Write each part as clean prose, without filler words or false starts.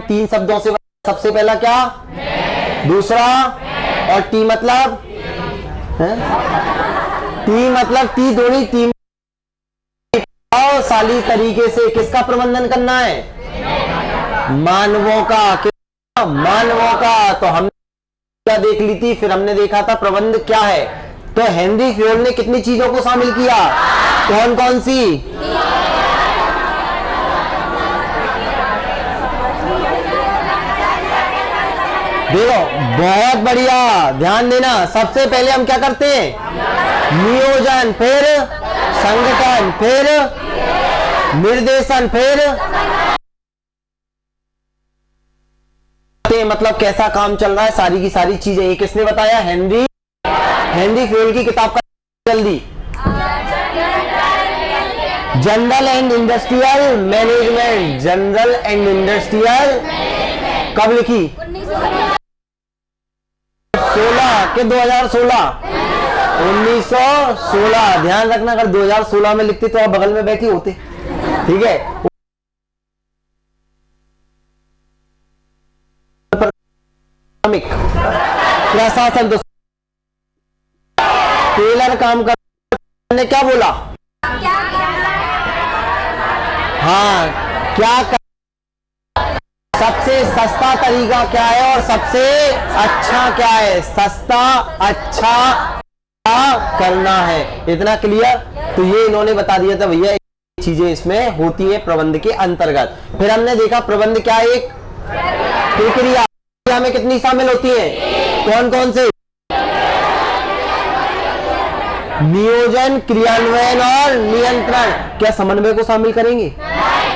तीन शब्दों से, सबसे पहला क्या, दूसरा, और टी मतलब टी मतलब टी दोड़ी, टी साली तरीके से किसका प्रबंधन करना है, मानवों का, मानवों का। तो हमने क्या देख ली थी, फिर हमने देखा था प्रबंध क्या है। तो हेनरी फ्योल ने कितनी चीजों को शामिल किया, कौन कौन सी, देखो बहुत बढ़िया, ध्यान देना। सबसे पहले हम क्या करते हैं, नियोजन, फिर संगठन, फिर निर्देशन, फिर मतलब कैसा काम चल रहा है, सारी की सारी चीजें। ये किसने बताया, हेनरी फ्योल की किताब का, जल्दी, general and industrial management, general and industrial, कब लिखी, 16 के 2016, 1916। ध्यान रखना, अगर 2016 में लिखते तो आप बगल में बैठी होते, ठीक है। प्रशासन, तो टेलर काम करने क्या बोला, हाँ क्या कर, सबसे सस्ता तरीका क्या है और सबसे अच्छा क्या है, सस्ता अच्छा क्या करना है, इतना क्लियर। तो ये इन्होंने बता दिया था भैया, चीजें इसमें होती है प्रबंध के अंतर्गत। फिर हमने देखा प्रबंध क्या है, एक प्रक्रिया में कितनी शामिल होती है, कौन कौन से, नियोजन, क्रियान्वयन और नियंत्रण। क्या समन्वय को शामिल करेंगे,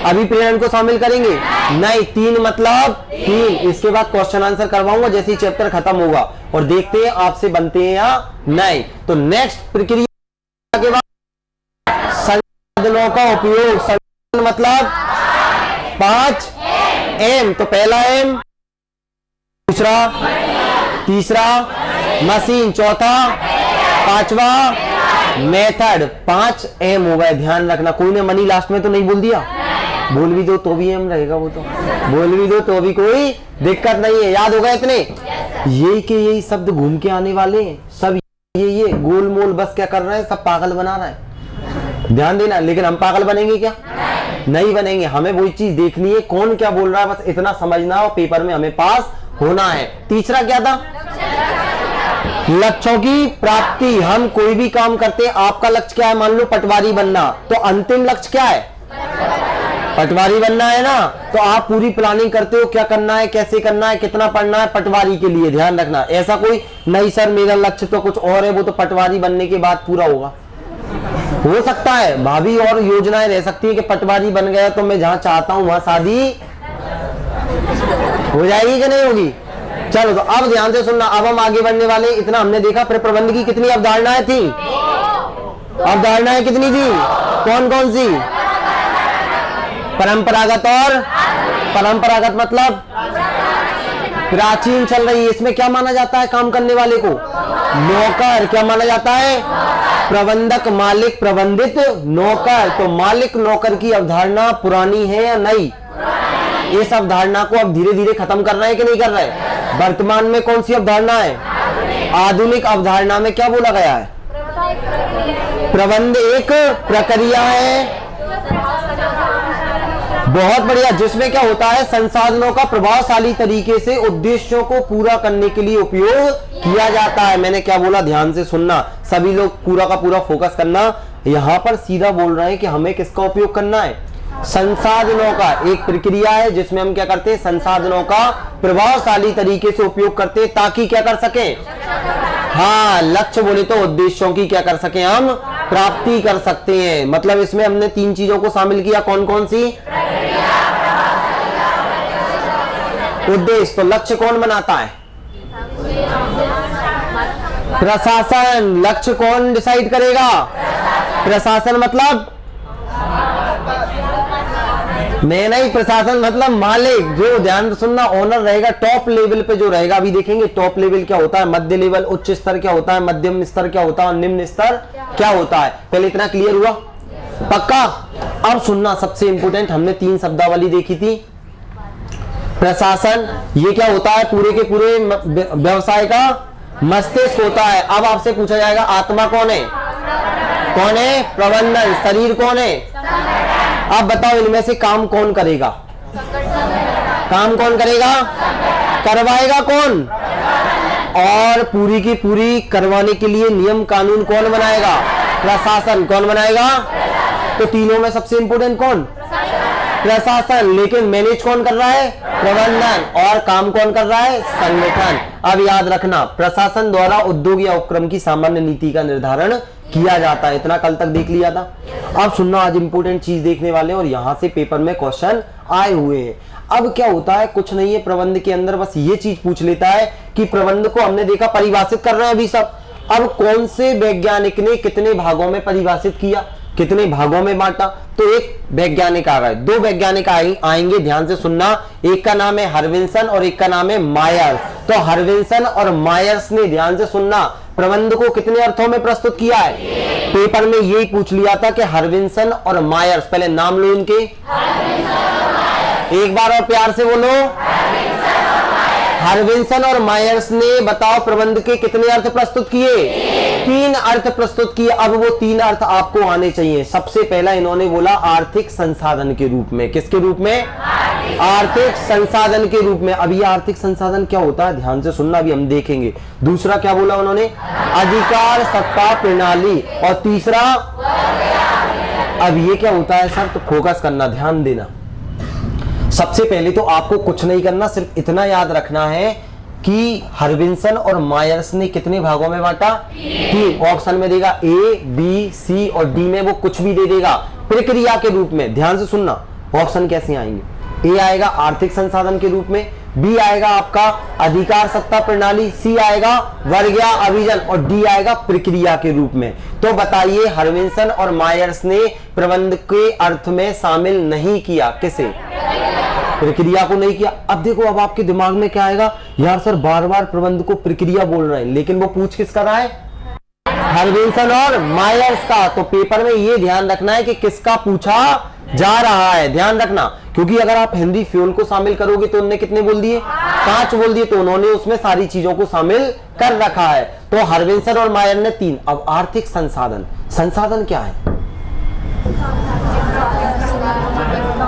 अभिप्रेरण को शामिल करेंगे, नहीं, तीन मतलब तीन। इसके बाद क्वेश्चन आंसर करवाऊंगा जैसे ही चैप्टर खत्म होगा, और देखते हैं आपसे बनते हैं या नहीं। तो नेक्स्ट प्रक्रिया के बाद संसाधनों का उपयोग, संसाधन मतलब 5 एम। तो पहला एम, दूसरा, तीसरा मशीन, चौथा, पांचवा मेथड। 5 एम हो गए, ध्यान रखना। कोई ने मनी लास्ट में तो नहीं बोल दिया, बोल भी दो तो भी एम रहेगा, वो तो बोल भी दो तो भी कोई दिक्कत नहीं है। याद होगा इतने, यही के यही शब्द घूम के आने वाले हैं सब, ये गोल मोल बस क्या कर रहे हैं, सब पागल बना रहे हैं, ध्यान देना। लेकिन हम पागल बनेंगे क्या, नहीं बनेंगे। हमें वही चीज देखनी है, कौन क्या बोल रहा है, बस इतना समझना और पेपर में हमें पास होना है। तीसरा क्या था, लक्ष्यों की प्राप्ति। हम कोई भी काम करते हैं, आपका लक्ष्य क्या है, मान लो पटवारी बनना, तो अंतिम लक्ष्य क्या है, पटवारी बनना है ना। तो आप पूरी प्लानिंग करते हो, क्या करना है, कैसे करना है, कितना पढ़ना है पटवारी के लिए, ध्यान रखना। ऐसा कोई नहीं सर मेरा लक्ष्य तो कुछ और है, वो तो पटवारी बनने के बाद पूरा होगा, हो सकता है भाभी और योजनाएं रह सकती है कि पटवारी बन गया तो मैं जहां चाहता हूं वहां शादी हो जाएगी कि नहीं होगी। चलो तो अब ध्यान से सुनना, अब हम आगे बढ़ने वाले। इतना हमने देखा फिर प्रबंध की कितनी अवधारणाएं थी, अवधारणाएं कितनी थी, कौन कौन सी, परंपरागत और परंपरागत मतलब प्राचीन चल रही है। इसमें क्या माना जाता है काम करने वाले को, नौकर। क्या माना जाता है, प्रबंधक, मालिक, प्रबंधित, नौकर। तो मालिक नौकर की अवधारणा पुरानी है या नहीं, इस अवधारणा को अब धीरे धीरे खत्म कर रहे हैं कि नहीं कर रहे। वर्तमान में कौन सी अवधारणा है, आधुनिक अवधारणा में क्या बोला गया है, प्रबंध एक प्रक्रिया है, बहुत बढ़िया, जिसमें क्या होता है, संसाधनों का प्रभावशाली तरीके से उद्देश्यों को पूरा करने के लिए उपयोग किया जाता है। मैंने क्या बोला, ध्यान से सुनना, सभी लोग पूरा का पूरा फोकस करना। यहां पर सीधा बोल रहे हैं कि हमें किसका उपयोग करना है, संसाधनों का। एक प्रक्रिया है जिसमें हम क्या करते हैं, संसाधनों का प्रभावशाली तरीके से उपयोग करते हैं, ताकि क्या कर सके, हाँ लक्ष्य बोले तो उद्देश्यों की क्या कर सके, हम प्राप्ति कर सकते हैं। मतलब इसमें हमने 3 चीजों को शामिल किया, कौन कौन सी, उद्देश्य। तो लक्ष्य कौन बनाता है, प्रशासन। लक्ष्य कौन डिसाइड करेगा, प्रशासन। मतलब मैं नहीं, प्रशासन मतलब मालिक, जो ध्यान सुनना, ओनर रहेगा टॉप लेवल पे जो रहेगा। अभी देखेंगे टॉप लेवल क्या होता है, मध्य लेवल, उच्च स्तर क्या होता है, मध्यम स्तर क्या होता है और निम्न स्तर क्या होता है। पहले इतना क्लियर हुआ, पक्का। अब सुनना सबसे इंपोर्टेंट, हमने 3 शब्दावली देखी थी, प्रशासन, ये क्या होता है? पूरे के पूरे व्यवसाय का मस्तिष्क होता है। अब आपसे पूछा जाएगा आत्मा कौन है? कौन है? प्रबंधन। शरीर कौन है? अब बताओ इनमें से काम कौन करेगा? काम कौन करेगा? करवाएगा कौन? और पूरी की पूरी करवाने के लिए नियम कानून कौन बनाएगा? प्रशासन। कौन बनाएगा? तो तीनों में सबसे इंपोर्टेंट कौन? प्रशासन। लेकिन मैनेज कौन कर रहा है? प्रबंधन। और काम कौन कर रहा है? संगठन। अब याद रखना, प्रशासन द्वारा उद्योग या उपक्रम की सामान्य नीति का निर्धारण किया जाता है। इतना कल तक देख लिया था। अब सुनना, आज इंपोर्टेंट चीज देखने वाले हैं और यहां से पेपर में क्वेश्चन आए हुए हैं। अब क्या होता है? कुछ नहीं है प्रबंध के अंदर, बस ये चीज पूछ लेता है कि प्रबंध को हमने देखा परिभाषित कर रहे हैं अभी सब। अब कौन से वैज्ञानिक ने कितने भागों में परिभाषित किया, कितने भागों में बांटा? तो एक वैज्ञानिक आ गए, दो वैज्ञानिक आएंगे, ध्यान से सुनना। एक का नाम है हर्विन्सन और एक का नाम है मायर्स। तो हर्विन्सन और मायर्स ने, ध्यान से सुनना, प्रबंध को कितने अर्थों में प्रस्तुत किया है? पेपर में यही पूछ लिया था कि हर्विन्सन और मायर्स, पहले नाम लो इनके, एक बार और प्यार से बोलो। हर्विन्सन और मायर्स ने बताओ प्रबंध के कितने अर्थ प्रस्तुत किए? तीन अर्थ प्रस्तुत किए। अब वो तीन अर्थ आपको आने चाहिए। सबसे पहला इन्होंने बोला आर्थिक संसाधन के रूप में। किसके रूप में? आर्थिक संसाधन के रूप में। अभी आर्थिक संसाधन क्या होता है? ध्यान से सुनना, अभी हम देखेंगे। दूसरा क्या बोला उन्होंने? अधिकार सत्ता प्रणाली। और तीसरा, अब ये क्या होता है सर? तो फोकस करना, ध्यान देना। सबसे पहले तो आपको कुछ नहीं करना, सिर्फ इतना याद रखना है कि हर्विन्सन और मायर्स ने कितने भागों में बांटा? तीन। ऑप्शन में देगा ए, बी, सी और डी में वो कुछ भी दे देगा प्रक्रिया के रूप में। ध्यान से सुनना, ऑप्शन कैसे आएंगे? ए आएगा आर्थिक संसाधन के रूप में, बी आएगा आपका अधिकार सत्ता प्रणाली, सी आएगा वर्ग या अभिजन और डी आएगा प्रक्रिया के रूप में। तो बताइए हर्विन्सन और मायर्स ने प्रबंध के अर्थ में शामिल नहीं किया, किसे? प्रक्रिया को नहीं किया। अब देखो, अब आपके दिमाग में क्या आएगा? यार सर बार बार प्रबंध को प्रक्रिया बोल रहे हैं, लेकिन वो पूछ किसका रहा है? हर्विन्सन और मायर्स का। तो पेपर में ये ध्यान रखना है कि किसका पूछा जा रहा है, ध्यान रखना। क्योंकि अगर आप हेनरी फ्यूल को शामिल करोगे तो उन्होंने कितने बोल दिए? 5 बोल दिए। तो उन्होंने उसमें सारी चीजों को शामिल कर रखा है। तो हर्विन्सन और मायर ने 3। अब आर्थिक संसाधन, संसाधन क्या है?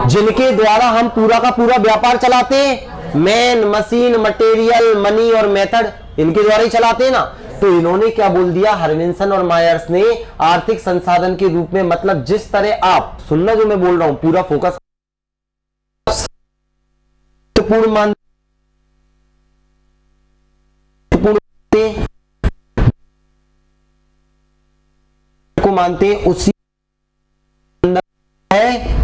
जिनके द्वारा हम पूरा का पूरा व्यापार चलाते हैं, मैन, मशीन, मटेरियल, मनी और मेथड, इनके द्वारा ही चलाते हैं ना। तो इन्होंने क्या बोल दिया? हर्विन्सन और मायर्स ने आर्थिक संसाधन के रूप में, मतलब जिस तरह आप सुनना जो मैं बोल रहा हूं, पूरा फोकस को मानते हैं, उसी है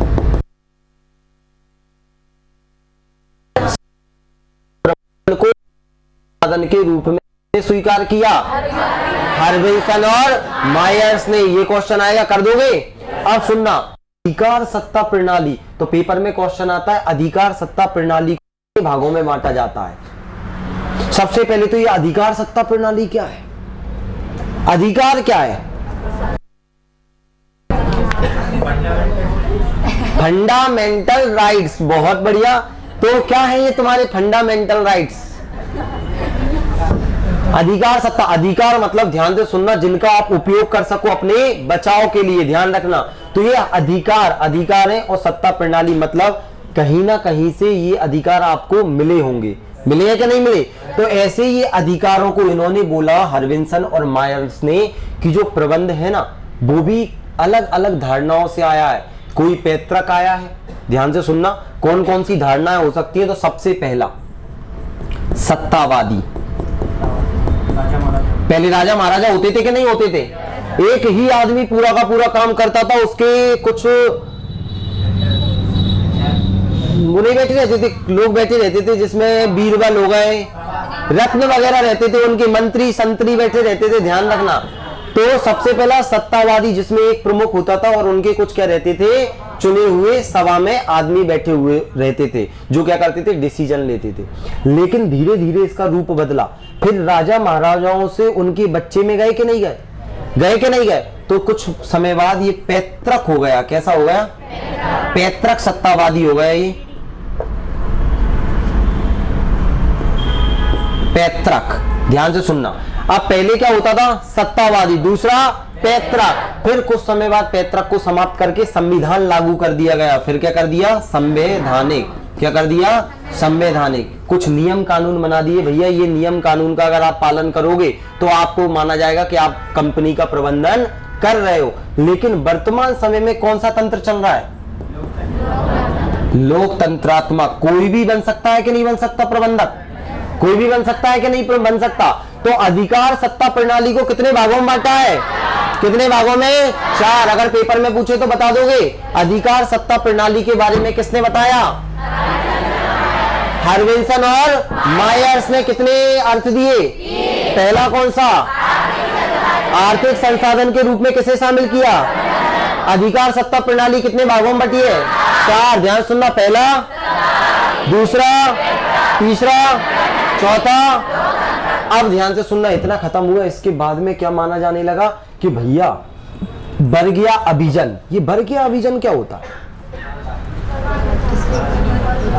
को साधन के रूप में स्वीकार किया हर्विन्सन और मायर्स ने। ये क्वेश्चन आएगा, कर दोगे? अब सुनना, अधिकार सत्ता प्रणाली। तो पेपर में क्वेश्चन आता है अधिकार सत्ता प्रणाली को भागों में बांटा जाता है। सबसे पहले तो ये अधिकार सत्ता प्रणाली क्या है? अधिकार क्या है? Fundamental rights. बहुत बढ़िया। तो क्या है ये तुम्हारे फंडामेंटल राइट्स? अधिकार सत्ता, अधिकार मतलब ध्यान से सुनना, जिनका आप उपयोग कर सको अपने बचाव के लिए, ध्यान रखना। तो ये अधिकार, अधिकार है। और सत्ता प्रणाली मतलब कहीं ना कहीं से ये अधिकार आपको मिले होंगे, मिले हैं कि नहीं मिले? तो ऐसे ये अधिकारों को इन्होंने बोला हर्विन्सन और मायर्स ने कि जो प्रबंध है ना, वो भी अलग अलग धारणाओं से आया है। कोई पैतृक आया है, ध्यान से सुनना, कौन कौन सी धारणाएं हो सकती है? तो सबसे पहला सत्तावादी। पहले राजा महाराजा होते थे कि नहीं होते थे? एक ही आदमी पूरा का पूरा काम करता था, उसके कुछ वो नहीं बैठे रहते थे, लोग बैठे रहते थे, जिसमें बीरबल हो गए, रत्न वगैरह रहते थे, उनके मंत्री संतरी बैठे रहते थे, ध्यान रखना। तो सबसे पहला सत्तावादी, जिसमें एक प्रमुख होता था और उनके कुछ क्या रहते थे? चुने हुए सभा में आदमी बैठे हुए रहते थे, जो क्या करते थे? डिसीजन लेते थे। लेकिन धीरे धीरे इसका रूप बदला। फिर राजा महाराजाओं से उनके बच्चे में गए कि नहीं गए? गए कि नहीं गए? तो कुछ समय बाद ये पैतृक हो गया। कैसा हो गया? पैतृक सत्तावादी हो गया ये। पैतृक। ध्यान से सुनना, अब पहले क्या होता था, सत्तावादी, दूसरा पैतृक, फिर कुछ समय बाद पैतृक को समाप्त करके संविधान लागू कर दिया गया, फिर क्या कर दिया, संवैधानिक। क्या कर दिया, संवैधानिक। कुछ नियम कानून बना दिए, भैया ये नियम कानून का अगर आप पालन करोगे तो आपको माना जाएगा कि आप कंपनी का प्रबंधन कर रहे हो। लेकिन वर्तमान समय में कौन सा तंत्र चल रहा है, लोकतंत्रात्मक। कोई भी बन सकता है कि नहीं बन सकता प्रबंधक, कोई भी बन सकता है कि नहीं बन सकता। तो अधिकार सत्ता प्रणाली को कितने भागों में बांटा है, कितने भागों में, 4। अगर पेपर में पूछे तो बता दोगे। अधिकार सत्ता प्रणाली के बारे में किसने बताया, हरविंसन और मायर्स ने। कितने अर्थ दिए, पहला कौन सा, आर्थिक संसाधन के रूप में किसे शामिल किया, अधिकार सत्ता प्रणाली कितने भागों में बटी है, 4। ध्यान सुनना, पहला, दूसरा, तीसरा, चौथा। अब ध्यान से सुनना, इतना खत्म हुआ, इसके बाद में क्या माना जाने लगा कि भैया वर्गीय अभिजन। ये वर्गीय अभिजन क्या होता है,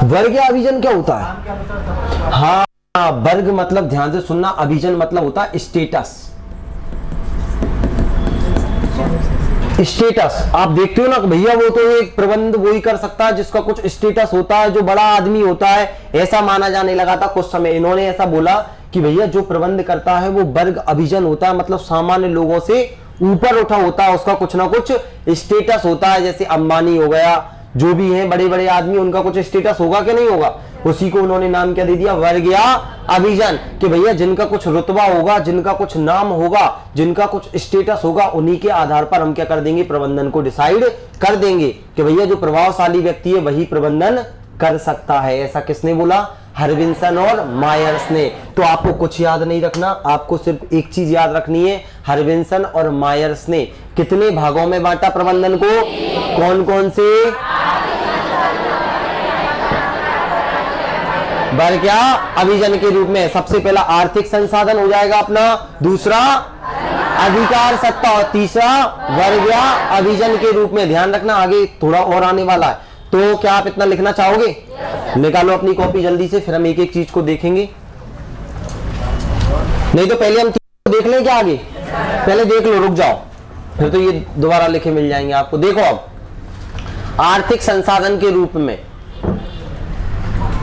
वर्गीय अभिजन क्या होता है, हाँ वर्ग मतलब, ध्यान से सुनना, अभिजन मतलब होता है स्टेटस। स्टेटस आप देखते हो ना भैया, वो तो एक प्रबंध वही कर सकता है जिसका कुछ स्टेटस होता है, जो बड़ा आदमी होता है, ऐसा माना जाने लगा था कुछ समय। इन्होंने ऐसा बोला कि भैया जो प्रबंध करता है वो वर्ग अभिजन होता है, मतलब सामान्य लोगों से ऊपर उठा होता है, उसका कुछ ना कुछ स्टेटस होता है। जैसे अंबानी हो गया, जो भी हैं बड़े बड़े आदमी, उनका कुछ स्टेटस होगा कि नहीं होगा, उसी को उन्होंने नाम क्या दे दिया, वर्गीय अभिजन। कि भैया जिनका कुछ रुतबा होगा, जिनका कुछ नाम होगा, जिनका कुछ स्टेटस होगा, उन्हीं के आधार पर हम क्या कर देंगे, प्रबंधन को डिसाइड कर देंगे कि भैया जो प्रभावशाली व्यक्ति है वही प्रबंधन कर सकता है। ऐसा किसने बोला, हरविंसन और मायर्स ने। तो आपको कुछ याद नहीं रखना, आपको सिर्फ एक चीज याद रखनी है, हरविंसन और मायर्स ने कितने भागों में बांटा प्रबंधन को, कौन कौन से, वर्गीय अभिजन के रूप में। सबसे पहला आर्थिक संसाधन हो जाएगा अपना, दूसरा अधिकार सत्ता और तीसरा वर्गीय अभिजन के रूप में। ध्यान रखना, आगे थोड़ा और आने वाला है। तो क्या आप इतना लिखना चाहोगे, निकालो अपनी कॉपी जल्दी से, फिर हम एक एक चीज को देखेंगे। नहीं तो पहले हम देख लें क्या, आगे पहले देख लो, रुक जाओ, फिर तो ये दोबारा लिखे मिल जाएंगे आपको। देखो अब आर्थिक संसाधन के रूप में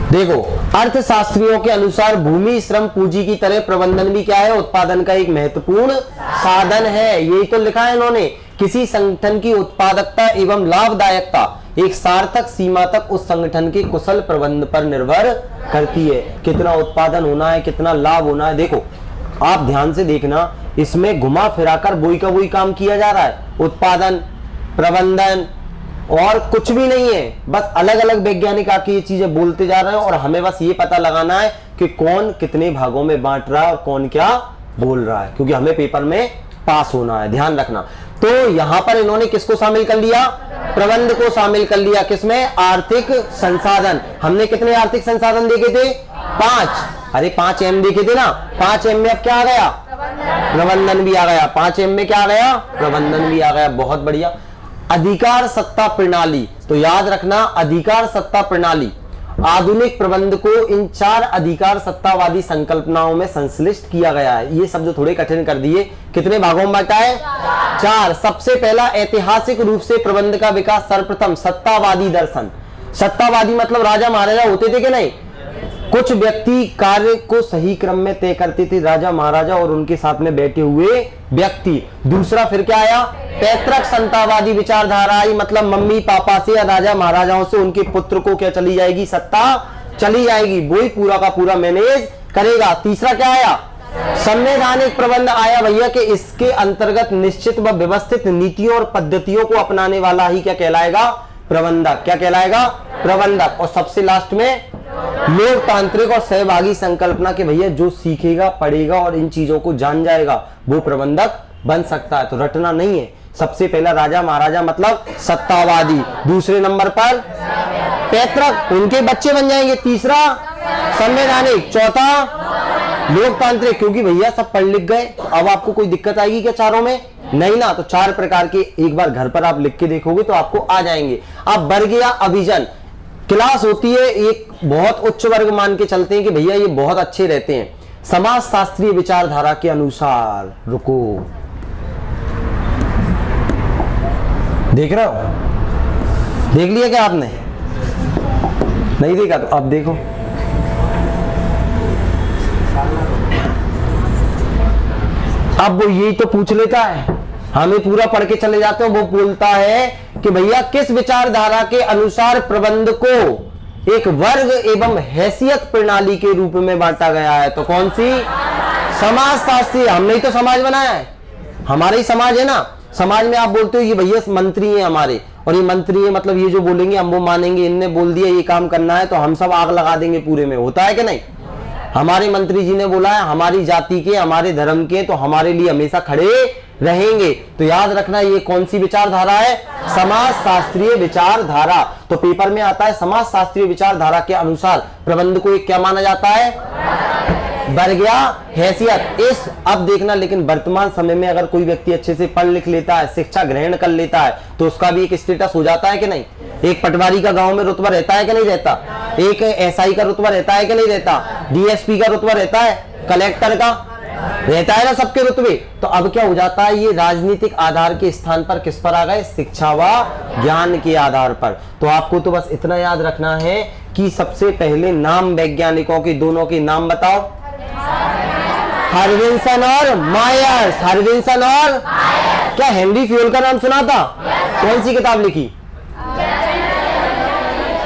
देखो, अर्थशास्त्रियों के अनुसार भूमि, श्रम, पूंजी की तरह प्रबंधन भी क्या है, उत्पादन का एक महत्वपूर्ण साधन है। यही तो लिखा है इन्होंने। किसी संगठन की उत्पादकता एवं लाभदायकता एक सार्थक सीमा तक उस संगठन के कुशल प्रबंधन पर निर्भर करती है। कितना उत्पादन होना है, कितना लाभ होना है। देखो आप ध्यान से देखना, इसमें घुमा फिराकर वही का वही काम किया जा रहा है, उत्पादन, प्रबंधन, और कुछ भी नहीं है। बस अलग अलग वैज्ञानिक आके ये चीजें बोलते जा रहे हैं, और हमें बस ये पता लगाना है कि कौन कितने भागों में बांट रहा है और कौन क्या बोल रहा है, क्योंकि हमें पेपर में पास होना है। ध्यान रखना। तो यहां पर इन्होंने किसको शामिल कर लिया, प्रबंध को शामिल कर लिया। किसमें, आर्थिक संसाधन। हमने कितने आर्थिक संसाधन देखे थे, 5। अरे 5 एम देखे थे ना, 5 एम में अब क्या आ गया, प्रबंधन भी आ गया। 5 एम में क्या आ गया, प्रबंधन भी आ गया। बहुत बढ़िया। अधिकार सत्ता प्रणाली, तो याद रखना, अधिकार सत्ता प्रणाली आधुनिक प्रबंध को इन 4 अधिकार सत्तावादी संकल्पनाओं में संश्लिष्ट किया गया है। ये शब्द थोड़े कठिन कर दिए। कितने भागों में बांटा है, 4। सबसे पहला, ऐतिहासिक रूप से प्रबंध का विकास सर्वप्रथम सत्तावादी दर्शन। सत्तावादी मतलब राजा महाराजा होते थे कि नहीं, कुछ व्यक्ति कार्य को सही क्रम में तय करते थे, राजा महाराजा और उनके साथ में बैठे हुए व्यक्ति। दूसरा फिर क्या आया, पैतृक संतावादी विचारधारा आई, मतलब मम्मी पापा से या राजा महाराजाओं से उनके पुत्र को क्या चली जाएगी, सत्ता चली जाएगी, वही पूरा का पूरा मैनेज करेगा। तीसरा क्या आया, संवैधानिक प्रबंध आया भैया, कि इसके अंतर्गत निश्चित व व्यवस्थित नीतियों और पद्धतियों को अपनाने वाला ही क्या कहलाएगा, प्रबंधक। क्या कहलाएगा, प्रबंधक। और सबसे लास्ट में लोकतांत्रिक और सहभागी संकल्पना के भैया जो सीखेगा, पढ़ेगा और इन चीजों को जान जाएगा वो प्रबंधक बन सकता है। तो रटना नहीं है। सबसे पहला राजा महाराजा मतलब सत्तावादी, दूसरे नंबर पर पैतृक, उनके बच्चे बन जाएंगे, तीसरा संवैधानिक, चौथा लोकतांत्रिक। क्योंकि भैया सब पढ़ लिख गए, अब आपको कोई दिक्कत आएगी क्या चारों में, नहीं ना। तो 4 प्रकार के एक बार घर पर आप लिख के देखोगे तो आपको आ जाएंगे। अब वर्गीय अभिजन क्लास होती है, एक बहुत उच्च वर्ग मान के चलते हैं कि भैया ये बहुत अच्छे रहते हैं। समाजशास्त्रीय विचारधारा के अनुसार। रुको, देख रहे हो? देख लिया क्या आपने? नहीं देखा तो अब देखो। अब वो यही तो पूछ लेता है, हमें पूरा पढ़ के चले जाते हैं। वो बोलता है कि भैया किस विचारधारा के अनुसार प्रबंध को एक वर्ग एवं हैसियत प्रणाली के रूप में बांटा गया है? तो कौन सी? समाजशास्त्री। हमने ही तो समाज बनाया है, हमारा ही समाज है ना। समाज में आप बोलते हो ये भैया मंत्री हैं हमारे, और ये मंत्री है मतलब ये जो बोलेंगे हम वो मानेंगे, इनने बोल दिया ये काम करना है तो हम सब आग लगा देंगे पूरे में। होता है कि नहीं? हमारे मंत्री जी ने बोला है हमारी जाति के, हमारे धर्म के, तो हमारे लिए हमेशा खड़े रहेंगे। तो याद रखना ये कौन सी विचारधारा है? समाजशास्त्रीय विचारधारा। तो पेपर में आता है समाजशास्त्रीय विचारधारा के अनुसार प्रबंध को एक क्या माना जाता है? वर्ग या हैसियत। इस अब देखना, लेकिन वर्तमान समय में अगर कोई व्यक्ति अच्छे से पढ़ लिख लेता है, शिक्षा ग्रहण कर लेता है, तो उसका भी एक स्टेटस हो जाता है कि नहीं? एक पटवारी का गांव में रुतबा रहता है कि नहीं रहता? एक एसआई का रुतबा रहता है कि नहीं रहता? डीएसपी का रुतबा रहता है, कलेक्टर का रहता है ना, सबके रुतबे। तो अब क्या हो जाता है, ये राजनीतिक आधार के स्थान पर किस पर आ गए? शिक्षा व ज्ञान के आधार पर। तो आपको तो बस इतना याद रखना है कि सबसे पहले नाम वैज्ञानिकों के दोनों के नाम बताओ। हरविंसन और मायर्स। हरविंसन और क्या हेनरी फ्यूल का नाम सुना था? कौन सी किताब लिखी?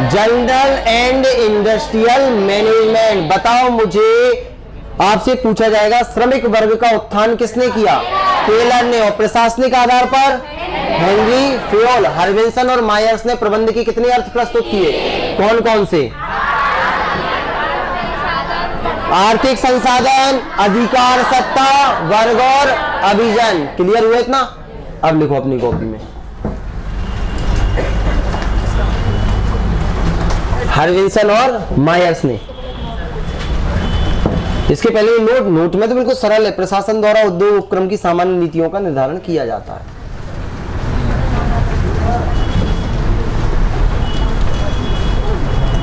General and industrial management. बताओ मुझे, आपसे पूछा जाएगा श्रमिक वर्ग का उत्थान किसने किया? टेलर ने। और प्रशासनिक आधार पर हेनरी फ्यूल। हरविंसन और मायर्स ने प्रबंध के कितने अर्थ प्रस्तुत किए? कौन कौन से? आर्थिक संसाधन, अधिकार सत्ता, वर्ग और अभिजन। क्लियर हुआ इतना? अब लिखो अपनी कॉपी में। हरविंसन और मायर्स ने। इसके पहले नोट में तो बिल्कुल सरल है। प्रशासन द्वारा उद्योग उपक्रम की सामान्य नीतियों का निर्धारण किया जाता है।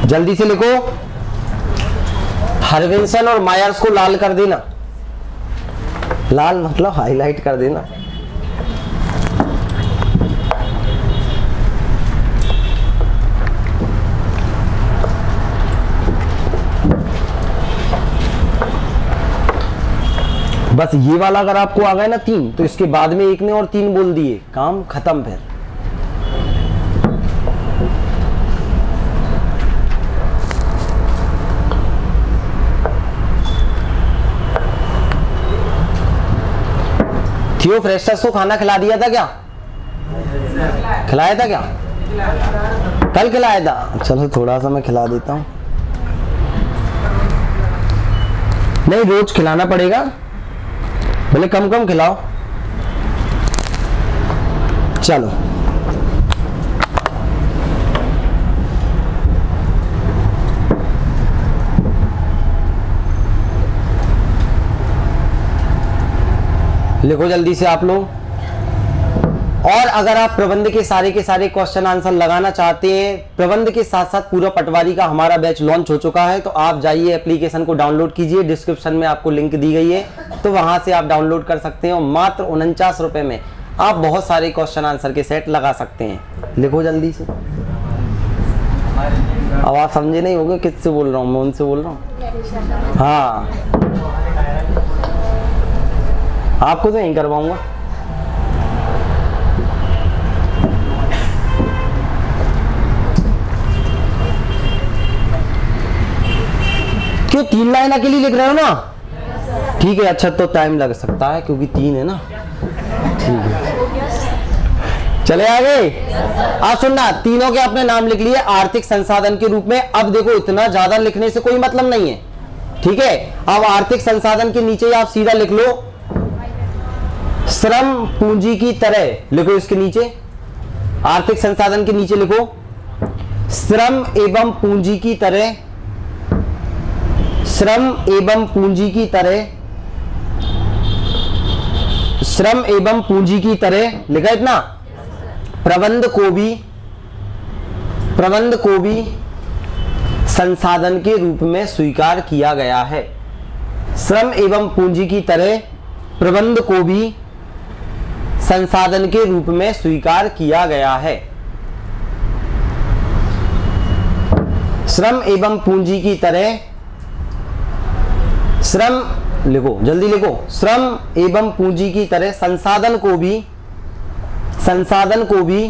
जल्दी से लिखो। हरविंसन और मायर्स को लाल कर देना। लाल मतलब हाईलाइट कर देना। बस ये वाला अगर आपको आ गया ना 3, तो इसके बाद में एक ने और 3 बोल दिए, काम खत्म। फिर थियोफ्रेस्टस को खाना खिला दिया था क्या? खिलाया था क्या? कल खिलाया था। चलो थोड़ा सा मैं खिला देता हूं। नहीं, रोज खिलाना पड़ेगा, भले कम कम खिलाओ। चलो लिखो जल्दी से आप लोग। और अगर आप प्रबंध के सारे क्वेश्चन आंसर लगाना चाहते हैं, प्रबंध के साथ साथ पूरा पटवारी का हमारा बैच लॉन्च हो चुका है, तो आप जाइए एप्लीकेशन को डाउनलोड कीजिए। डिस्क्रिप्शन में आपको लिंक दी गई है, तो वहां से आप डाउनलोड कर सकते हैं। और मात्र 49 रुपए में आप बहुत सारे क्वेश्चन आंसर के सेट लगा सकते हैं। लिखो जल्दी से। अब आप समझे नहीं होंगे किससे बोल रहा हूँ, मैं उनसे बोल रहा हूँ। हाँ, आपको तो यहीं करवाऊंगा। क्यों 3 लाइन अकेली लिख रहे हो ना? ठीक है, अच्छा तो टाइम लग सकता है क्योंकि 3 है ना। ठीक है, चले आगे। आप सुनना, तीनों के अपने नाम लिख लिए आर्थिक संसाधन के रूप में। अब देखो इतना ज्यादा लिखने से कोई मतलब नहीं है, ठीक है। अब आर्थिक संसाधन के नीचे आप सीधा लिख लो श्रम पूंजी की तरह। लिखो इसके नीचे, आर्थिक संसाधन के नीचे लिखो श्रम एवं पूंजी की तरह। श्रम एवं पूंजी की तरह। श्रम एवं पूंजी की तरह लिखा इतना। प्रबंध को भी संसाधन के रूप में स्वीकार किया गया है। श्रम एवं पूंजी की तरह प्रबंध को भी संसाधन के रूप में स्वीकार किया गया है। श्रम एवं पूंजी की तरह, श्रम लिखो, जल्दी लिखो, श्रम एवं पूंजी की तरह संसाधन को भी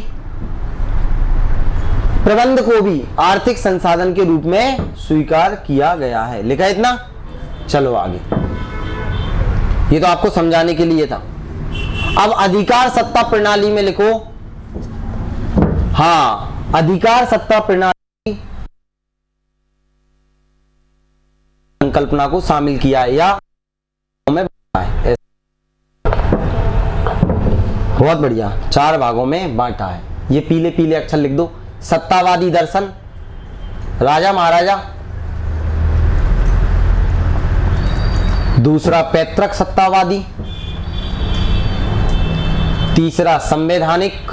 प्रबंध को भी आर्थिक संसाधन के रूप में स्वीकार किया गया है। लिखा इतना? चलो आगे, ये तो आपको समझाने के लिए था। अब अधिकार सत्ता प्रणाली में लिखो। हाँ, अधिकार सत्ता प्रणाली संकल्पना को शामिल किया है या में है। बहुत बढ़िया, 4 भागों में बांटा है। ये पीले पीले अक्षर लिख दो। सत्तावादी दर्शन, राजा महाराजा। दूसरा पैतृक सत्तावादी। तीसरा संवैधानिक।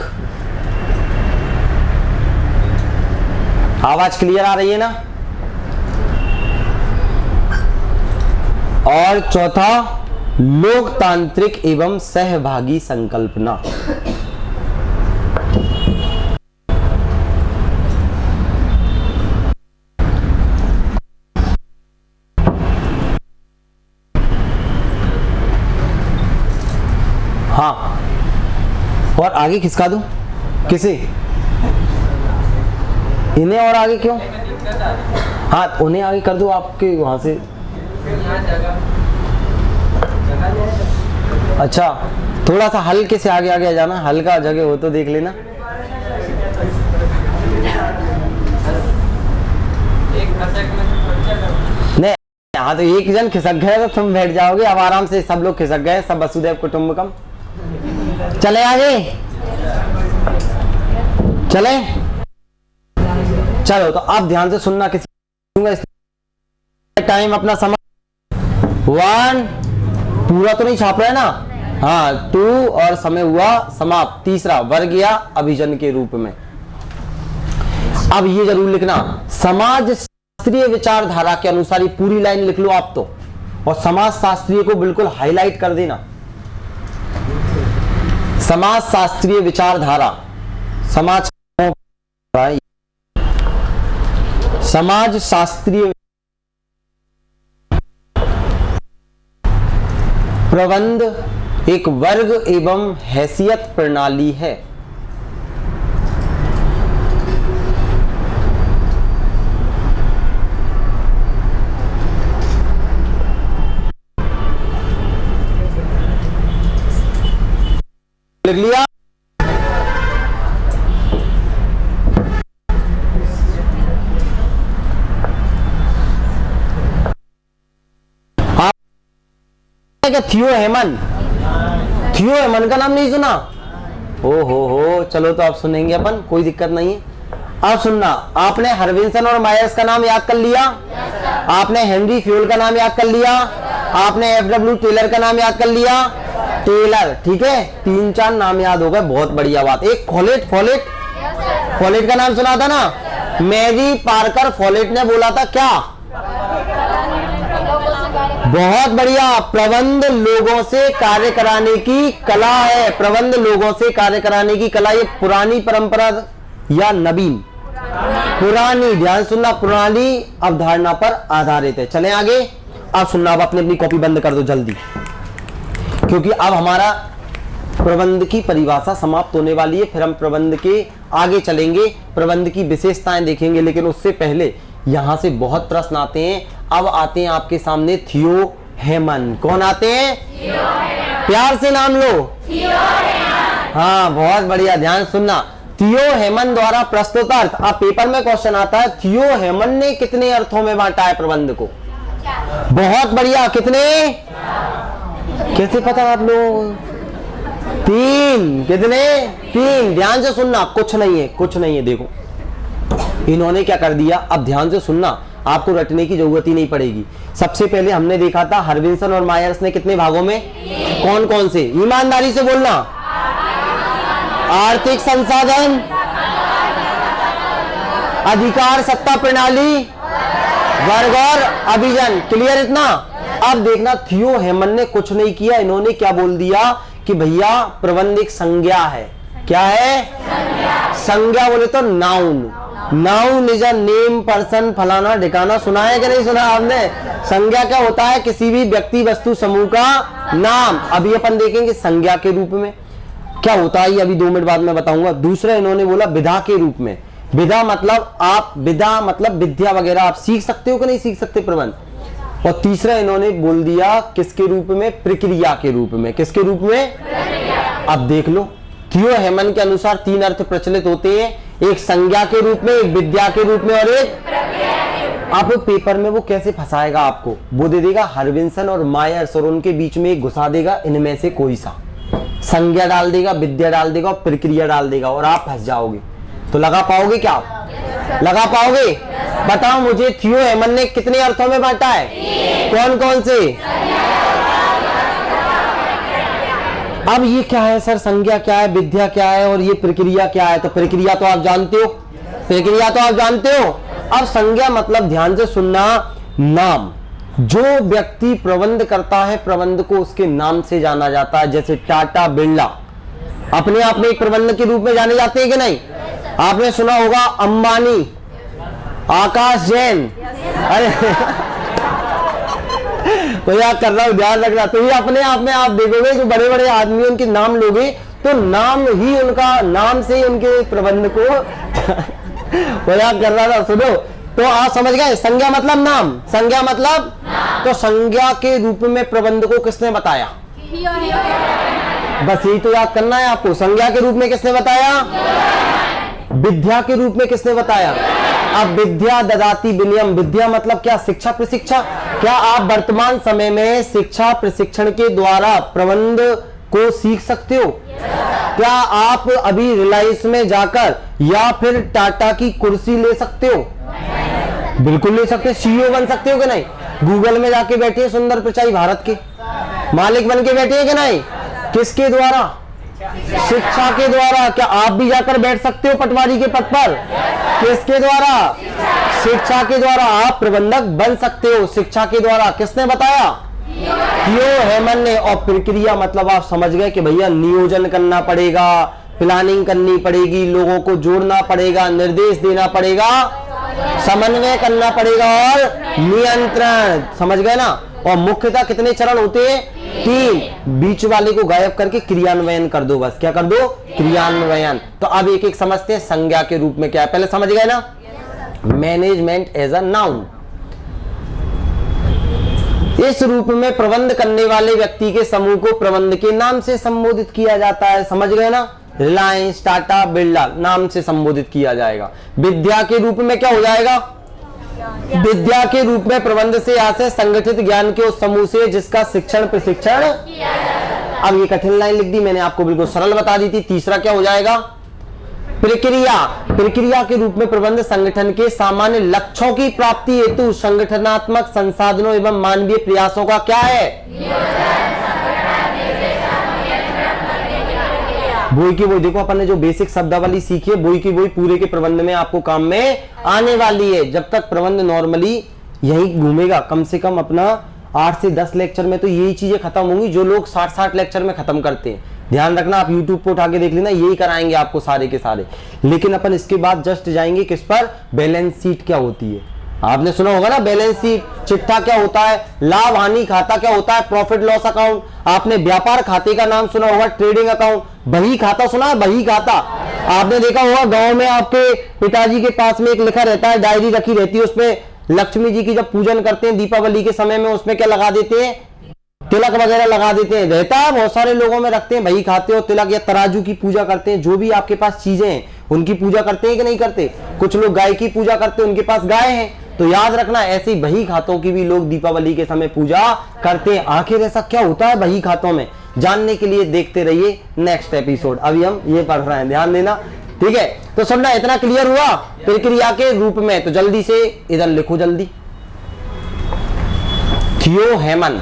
आवाज क्लियर आ रही है ना? और चौथा लोकतांत्रिक एवं सहभागी संकल्पना। हाँ, और आगे खिसका दूं? किसे? इन्हें और आगे क्यों? हाँ, उन्हें आगे कर दो, आपके वहां से। अच्छा, थोड़ा सा हल्के से आगे आगे आ जाना, हल्का जगह हो तो देख लेना। नहीं, हाँ तो एक जन खिसक गए तो तुम बैठ जाओगे। अब आराम से सब लोग खिसक गए, सब वसुधैव कुटुंबकम। चले आगे, चले। चलो तो अब ध्यान से सुनना, किसी टाइम अपना समय 1 पूरा तो नहीं छाप रहा है ना? हाँ, 2 और समय हुआ समाप्त। तीसरा वर्ग या अभिजन के रूप में। अब ये जरूर लिखना, समाज शास्त्रीय विचारधारा के अनुसार, ये पूरी लाइन लिख लो आप तो, और समाज शास्त्रीय को बिल्कुल हाईलाइट कर देना। समाज शास्त्रीय विचारधारा, समाज शास्त्रीय प्रबंध एक वर्ग एवं हैसियत प्रणाली है। लिख लिया? थियो हेमन, थियो हेमन का नाम नहीं सुना? हो, चलो तो आप सुनेंगे अपन, कोई दिक्कत नहीं है। अब सुनना, आपने हरविंसन और मायर्स का नाम याद कर लिया? आपने हेनरी फ्यूल का नाम याद कर लिया? आपने एफडब्ल्यू टेलर का नाम याद कर लिया? टेलर, ठीक है, 3-4 नाम याद हो गए, बहुत बढ़िया बात। एक फॉलेट का नाम सुना था ना? मैरी पार्कर फॉलेट ने बोला था क्या? बहुत बढ़िया, प्रबंध लोगों से कार्य कराने की कला है। प्रबंध लोगों से कार्य कराने की कला, ये पुरानी परंपरा या नवीन? पुरानी, ध्यान सुनना, पुरानी अवधारणा पर आधारित है। चलें आगे। अब सुनना, अब अपनी कॉपी बंद कर दो जल्दी, क्योंकि अब हमारा प्रबंध की परिभाषा समाप्त होने वाली है। फिर हम प्रबंध के आगे चलेंगे, प्रबंध की विशेषताएं देखेंगे, लेकिन उससे पहले यहां से बहुत प्रश्न आते हैं। अब आते हैं आपके सामने थियो हेमन। कौन आते हैं? प्यार से नाम लो। हाँ, बहुत बढ़िया, ध्यान सुनना। थियो हेमन द्वारा प्रस्तुत अर्थ। अब पेपर में क्वेश्चन आता है, थियो हेमन ने कितने अर्थों में बांटा है प्रबंध को? बहुत बढ़िया, कितने? कैसे पता आप लोग? 3। कितने? 3। ध्यान से सुनना, कुछ नहीं है, देखो इन्होंने क्या कर दिया। अब ध्यान से सुनना, आपको रटने की जरूरत ही नहीं पड़ेगी। सबसे पहले हमने देखा था हरविंसन और मायर्स ने कितने भागों में, कौन कौन से? ईमानदारी से बोलना। आर्थिक संसाधन, अधिकार सत्ता प्रणाली, वर्ग और अभिजन। क्लियर इतना? अब देखना, थियो हेमन ने कुछ नहीं किया, इन्होंने क्या बोल दिया कि भैया प्रबंध एक संज्ञा है। क्या है? संज्ञा बोले तो noun. Noun is a name, person, फलाना ढिकाना। सुना है कि नहीं सुना आपने? संज्ञा क्या होता है? किसी भी व्यक्ति वस्तु समूह का नाम। अभी अपन देखेंगे संज्ञा के रूप में क्या होता है, ये अभी 2 मिनट बाद में बताऊंगा। दूसरा इन्होंने बोला विधा के रूप में। विधा मतलब आप, विधा मतलब विद्या वगैरह आप सीख सकते हो कि नहीं सीख सकते प्रबंध। और तीसरा इन्होंने बोल दिया किसके रूप में? प्रक्रिया के रूप में। किसके रूप में? अब देख लो, थियो हेमन के अनुसार 3 अर्थ प्रचलित होते हैं, एक संज्ञा के रूप में, एक विद्या के रूप में और एक। आप पेपर में वो कैसे फंसाएगा आपको, वो दे देगा हरविंसन और मायर्स और उनके बीच में एक घुसा देगा, इनमें से कोई सा संज्ञा डाल देगा, विद्या डाल देगा और प्रक्रिया डाल देगा और आप फंस जाओगे। तो लगा पाओगे क्या आप? लगा पाओगे? बताओ मुझे, थियो हेमन ने कितने अर्थों में बांटा है? कौन कौन से? अब ये क्या है सर? संज्ञा क्या है, विद्या क्या है और ये प्रक्रिया क्या है? तो प्रक्रिया तो आप जानते हो, प्रक्रिया तो आप जानते हो। अब संज्ञा मतलब, ध्यान से सुनना, नाम। जो व्यक्ति प्रबंध करता है, प्रबंध को उसके नाम से जाना जाता है। जैसे टाटा, बिरला अपने आप में एक प्रबंध के रूप में जाने जाते हैं कि नहीं? आपने सुना होगा अंबानी, आकाश जैन। अरे तो याद कर रहा हूं, ध्यान रखना। तो ये अपने आप में आप देखोगे जो बड़े बड़े आदमी उनके नाम लोगे तो नाम ही उनका, नाम से उनके प्रबंध को वो याद कर रहा था। सुनो, तो आप समझ गए संज्ञा मतलब नाम, संज्ञा मतलब नाम। तो संज्ञा के रूप में प्रबंध को किसने बताया? बस यही तो याद करना है आपको। संज्ञा के रूप में किसने बताया? विद्या के रूप में किसने बताया? अब विद्या ददाति विनयम। विद्या मतलब क्या? शिक्षा, प्रशिक्षण। क्या आप वर्तमान समय में शिक्षा प्रशिक्षण के द्वारा प्रबंध को सीख सकते हो? क्या आप अभी रिलायंस में जाकर या फिर टाटा की कुर्सी ले सकते हो? बिल्कुल ले सकते। सीईओ बन सकते हो कि नहीं? गूगल में जाके बैठे सुंदर पिचाई भारत के मालिक बन के बैठे हैं कि नहीं? किसके द्वारा? शिक्षा के द्वारा। क्या आप भी जाकर बैठ सकते हो पटवारी के पद पर? किसके द्वारा? शिक्षा के द्वारा आप प्रबंधक बन सकते हो, शिक्षा के द्वारा। किसने बताया? थियो हेमन ने। और प्रक्रिया मतलब आप समझ गए कि भैया नियोजन करना पड़ेगा, प्लानिंग करनी पड़ेगी, लोगों को जोड़ना पड़ेगा, निर्देश देना पड़ेगा, समन्वय करना पड़ेगा और नियंत्रण। समझ गए ना? और मुख्यतः कितने चरण होते हैं? 3। बीच वाले को गायब करके क्रियान्वयन कर दो, बस। क्या कर दो? क्रियान्वयन। तो अब एक एक समझते हैं संज्ञा के रूप में क्या है। पहले समझ गए ना? Management as a known. इस रूप में प्रबंध करने वाले व्यक्ति के समूह को प्रबंध के नाम से संबोधित किया जाता है। समझ गए ना? रिलायंस, टाटा, बिरला नाम से संबोधित किया जाएगा। विद्या के रूप में क्या हो जाएगा? विद्या के रूप में प्रबंध से आशय संगठित ज्ञान के उस समूह से जिसका शिक्षण प्रशिक्षण। अब ये कठिन लाइन लिख दी मैंने, आपको बिल्कुल सरल बता दी थी। तीसरा क्या हो जाएगा? प्रक्रिया। प्रक्रिया के रूप में प्रबंध संगठन के सामान्य लक्ष्यों की प्राप्ति हेतु संगठनात्मक संसाधनों एवं मानवीय प्रयासों का क्या है? वही की वही। देखो अपन ने जो बेसिक शब्दावली सीखी है वही की वही पूरे के प्रबंध में आपको काम में आने वाली है। जब तक प्रबंध नॉर्मली यही घूमेगा, कम से कम अपना 8 से 10 लेक्चर में तो यही चीजें खत्म होंगी जो लोग 60-60 लेक्चर में खत्म करते हैं। ध्यान रखना, आप YouTube पे उठा के देख लेना, यही कराएंगे आपको सारे के सारे। लेकिन अपन इसके बाद जस्ट जाएंगे किस पर? बैलेंस शीट क्या होती है। आपने सुना होगा ना बैलेंस शीट। चिट्ठा क्या होता है? लाभ हानि खाता क्या होता है? Profit loss account. आपने व्यापार खाते का नाम सुना होगा, ट्रेडिंग अकाउंट। बही खाता सुना है? बही खाता आपने देखा होगा, गांव में आपके पिताजी के पास में एक लिखा रहता है, डायरी रखी रहती है, उसमें लक्ष्मी जी की जब पूजन करते हैं दीपावली के समय में, उसमें क्या लगा देते हैं? तिलक वगैरह लगा देते हैं। रहता है, बहुत सारे लोगों में रखते हैं बही खाते और तिलक, या तराजू की पूजा करते हैं। जो भी आपके पास चीजें हैं उनकी पूजा करते हैं कि नहीं करते? कुछ लोग गाय की पूजा करते हैं, उनके पास गाय है। तो याद रखना, ऐसे बही खातों की भी लोग दीपावली के समय पूजा करते हैं। आखिर ऐसा क्या होता है बही खातों में, जानने के लिए देखते रहिए नेक्स्ट एपिसोड। अभी हम ये पढ़ रहे हैं, ध्यान देना, ठीक है? तो सुनना, इतना क्लियर हुआ प्रक्रिया के रूप में? तो जल्दी से इधर लिखो जल्दी, थियो हेमन।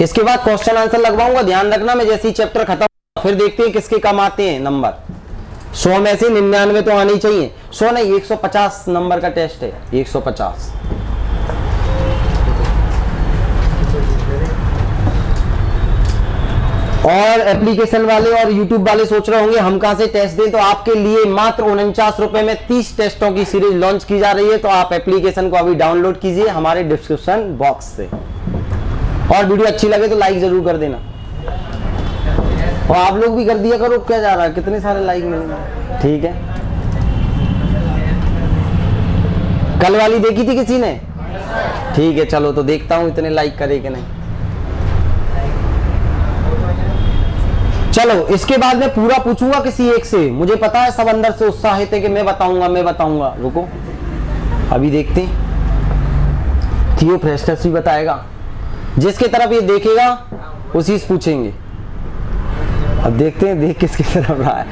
इसके बाद क्वेश्चन आंसर लगवाऊंगा, ध्यान रखना। मैं जैसे ही चैप्टर खत्म फिर देखते हैं किसके कम आते हैं नंबर। 100 में से 99 तो आने ही चाहिए। 100 नहीं, 150 नंबर का टेस्ट है, 150। और एप्लीकेशन वाले और यूट्यूब वाले सोच रहे होंगे हम कहां से टेस्ट दें, तो आपके लिए मात्र 49 रुपए में 30 टेस्टों की सीरीज लॉन्च की जा रही है। तो आप एप्लीकेशन को अभी डाउनलोड कीजिए हमारे डिस्क्रिप्शन बॉक्स से, और वीडियो अच्छी लगे तो लाइक जरूर कर देना, और आप लोग भी कर दिया करो, क्या जा रहा है, कितने सारे लाइक मिलेंगे। ठीक है, कल वाली देखी थी किसी ने? ठीक है, चलो तो देखता हूं इतने लाइक करे कि नहीं। चलो इसके बाद मैं पूरा पूछूंगा किसी एक से, मुझे पता है सब अंदर से उत्साहित है कि मैं बताऊंगा। रुको अभी देखते हैं, थियो फ्रेस्टस भी बताएगा, जिसके तरफ ये देखेगा उसी से पूछेंगे। अब देखते हैं देख किसकी तरफ रहा है।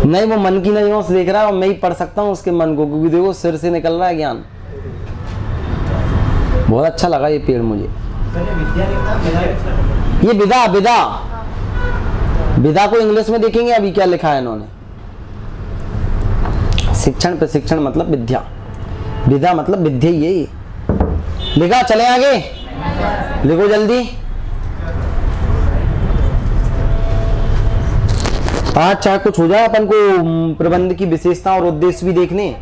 नहीं, वो मन की नजरों से देख रहा है और मैं ही पढ़ सकता हूँ उसके मन को, क्योंकि देखो सिर से निकल रहा है ज्ञान। बहुत अच्छा लगा ये पेड़ मुझे। ये विदा को इंग्लिश में देखेंगे अभी क्या लिखा है इन्होंने। शिक्षण प्रशिक्षण मतलब विद्या, विदा मतलब विद्या, ये लिखा। चले आगे, लिखो जल्दी। आज चाहे कुछ हो जाए, अपन को प्रबंध की विशेषता और उद्देश्य भी देखने।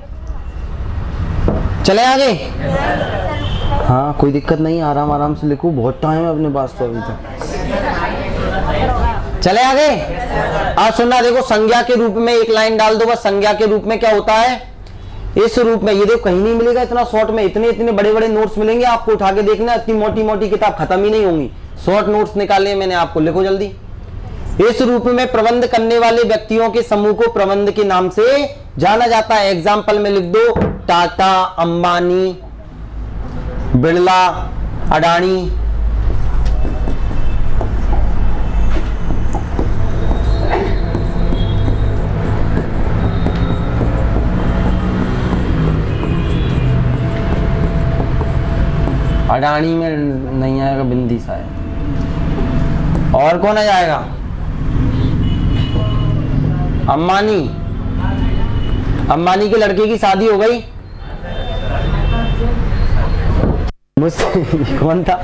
चले आगे। हाँ कोई दिक्कत नहीं, आराम आराम से लिखो, बहुत टाइम है अपने पास तो अभी तक। चले आगे। आज सुनना, देखो संज्ञा के रूप में एक लाइन डाल दो बस। संज्ञा के रूप में क्या होता है, इस रूप में, ये देखो कहीं नहीं मिलेगा इतना शॉर्ट में, इतने बड़े बड़े नोट्स मिलेंगे आपको, उठा के देखना, इतनी मोटी मोटी किताब खत्म ही नहीं होंगी। शॉर्ट नोट्स निकाले मैंने आपको, लिखो जल्दी। इस रूप में प्रबंध करने वाले व्यक्तियों के समूह को प्रबंध के नाम से जाना जाता है। एग्जाम्पल में लिख दो, टाटा, अंबानी, बिरला, अडानी। अडानी में नहीं आएगा, बिंदी सा है। और कौन आ जाएगा? अंबानी। अंबानी के लड़के की शादी हो गई मुझसे। कौन था?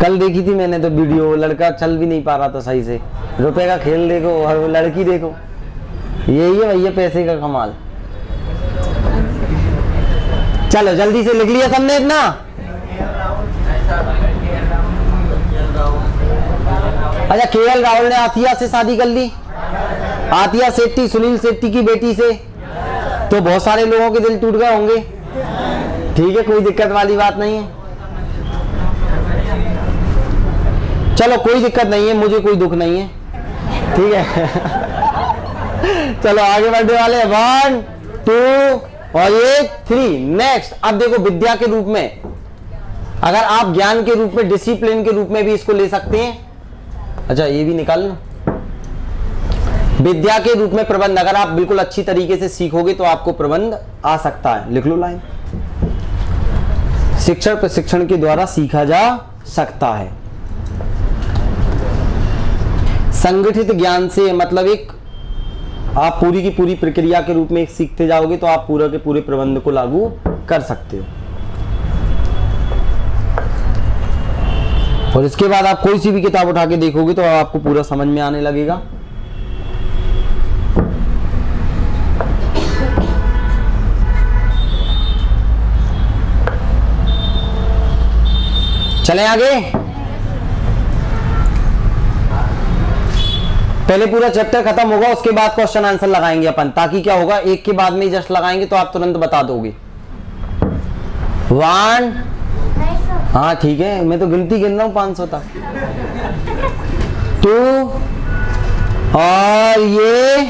कल देखी थी मैंने तो वीडियो, लड़का चल भी नहीं पा रहा था सही से। रुपए का खेल देखो और वो लड़की देखो, यही है भैया पैसे का कमाल। चलो जल्दी से लिख लिया सबने इतना? अच्छा, केएल राहुल ने आतिया से शादी कर ली, आतिया शेट्टी सुनील शेट्टी की बेटी से, तो बहुत सारे लोगों के दिल टूट गए होंगे। ठीक है, कोई दिक्कत वाली बात नहीं है। चलो कोई दिक्कत नहीं है, मुझे कोई दुख नहीं है। ठीक है। चलो आगे बढ़ने वाले, 1 2 और ये 3। नेक्स्ट, अब देखो विद्या के रूप में, अगर आप ज्ञान के रूप में, डिसिप्लिन के रूप में भी इसको ले सकते हैं। अच्छा ये भी निकाल लो। विद्या के रूप में प्रबंध, अगर आप बिल्कुल अच्छी तरीके से सीखोगे तो आपको प्रबंध आ सकता है। लिख लो लाइन, शिक्षण प्रशिक्षण के द्वारा सीखा जा सकता है। संगठित ज्ञान से मतलब एक आप पूरी की पूरी प्रक्रिया के रूप में एक सीखते जाओगे तो आप पूरा के पूरे प्रबंध को लागू कर सकते हो। और इसके बाद आप कोई सी भी किताब उठा के देखोगे तो आपको पूरा समझ में आने लगेगा। चलें आगे। पहले पूरा चैप्टर खत्म होगा, उसके बाद क्वेश्चन आंसर लगाएंगे अपन, ताकि क्या होगा, एक के बाद में जस्ट लगाएंगे तो आप तुरंत बता दोगे। 1, हाँ ठीक है, मैं तो गिनती गिन रहा हूं 500 तक। 2 और ये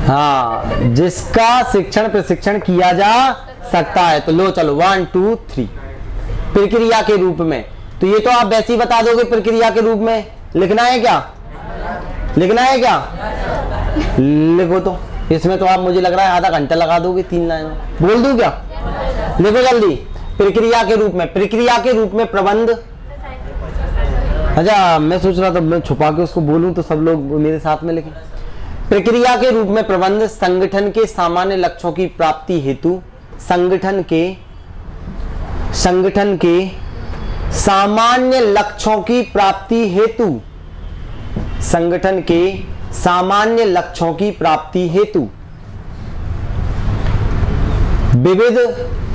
हाँ, जिसका शिक्षण प्रशिक्षण किया जा सकता है। तो लो चलो 1 2 3 प्रक्रिया के रूप में, तो ये तो आप वैसे ही बता दोगे। प्रक्रिया के रूप में लिखना है क्या? लिखना है क्या? लिखो। तो इसमें तो आप, मुझे लग रहा है आधा घंटा लगा दोगे 3 लाइन में। बोल दूं क्या? लिखो जल्दी। प्रक्रिया के रूप में, प्रक्रिया के रूप में प्रबंध। अच्छा मैं सोच रहा था मैं छुपा के उसको बोलूं तो सब लोग मेरे साथ में लिखें। प्रक्रिया के रूप में प्रबंध संगठन के सामान्य लक्ष्यों की प्राप्ति हेतु संगठन के सामान्य लक्ष्यों की प्राप्ति हेतु, संगठन के सामान्य लक्ष्यों की प्राप्ति हेतु विविध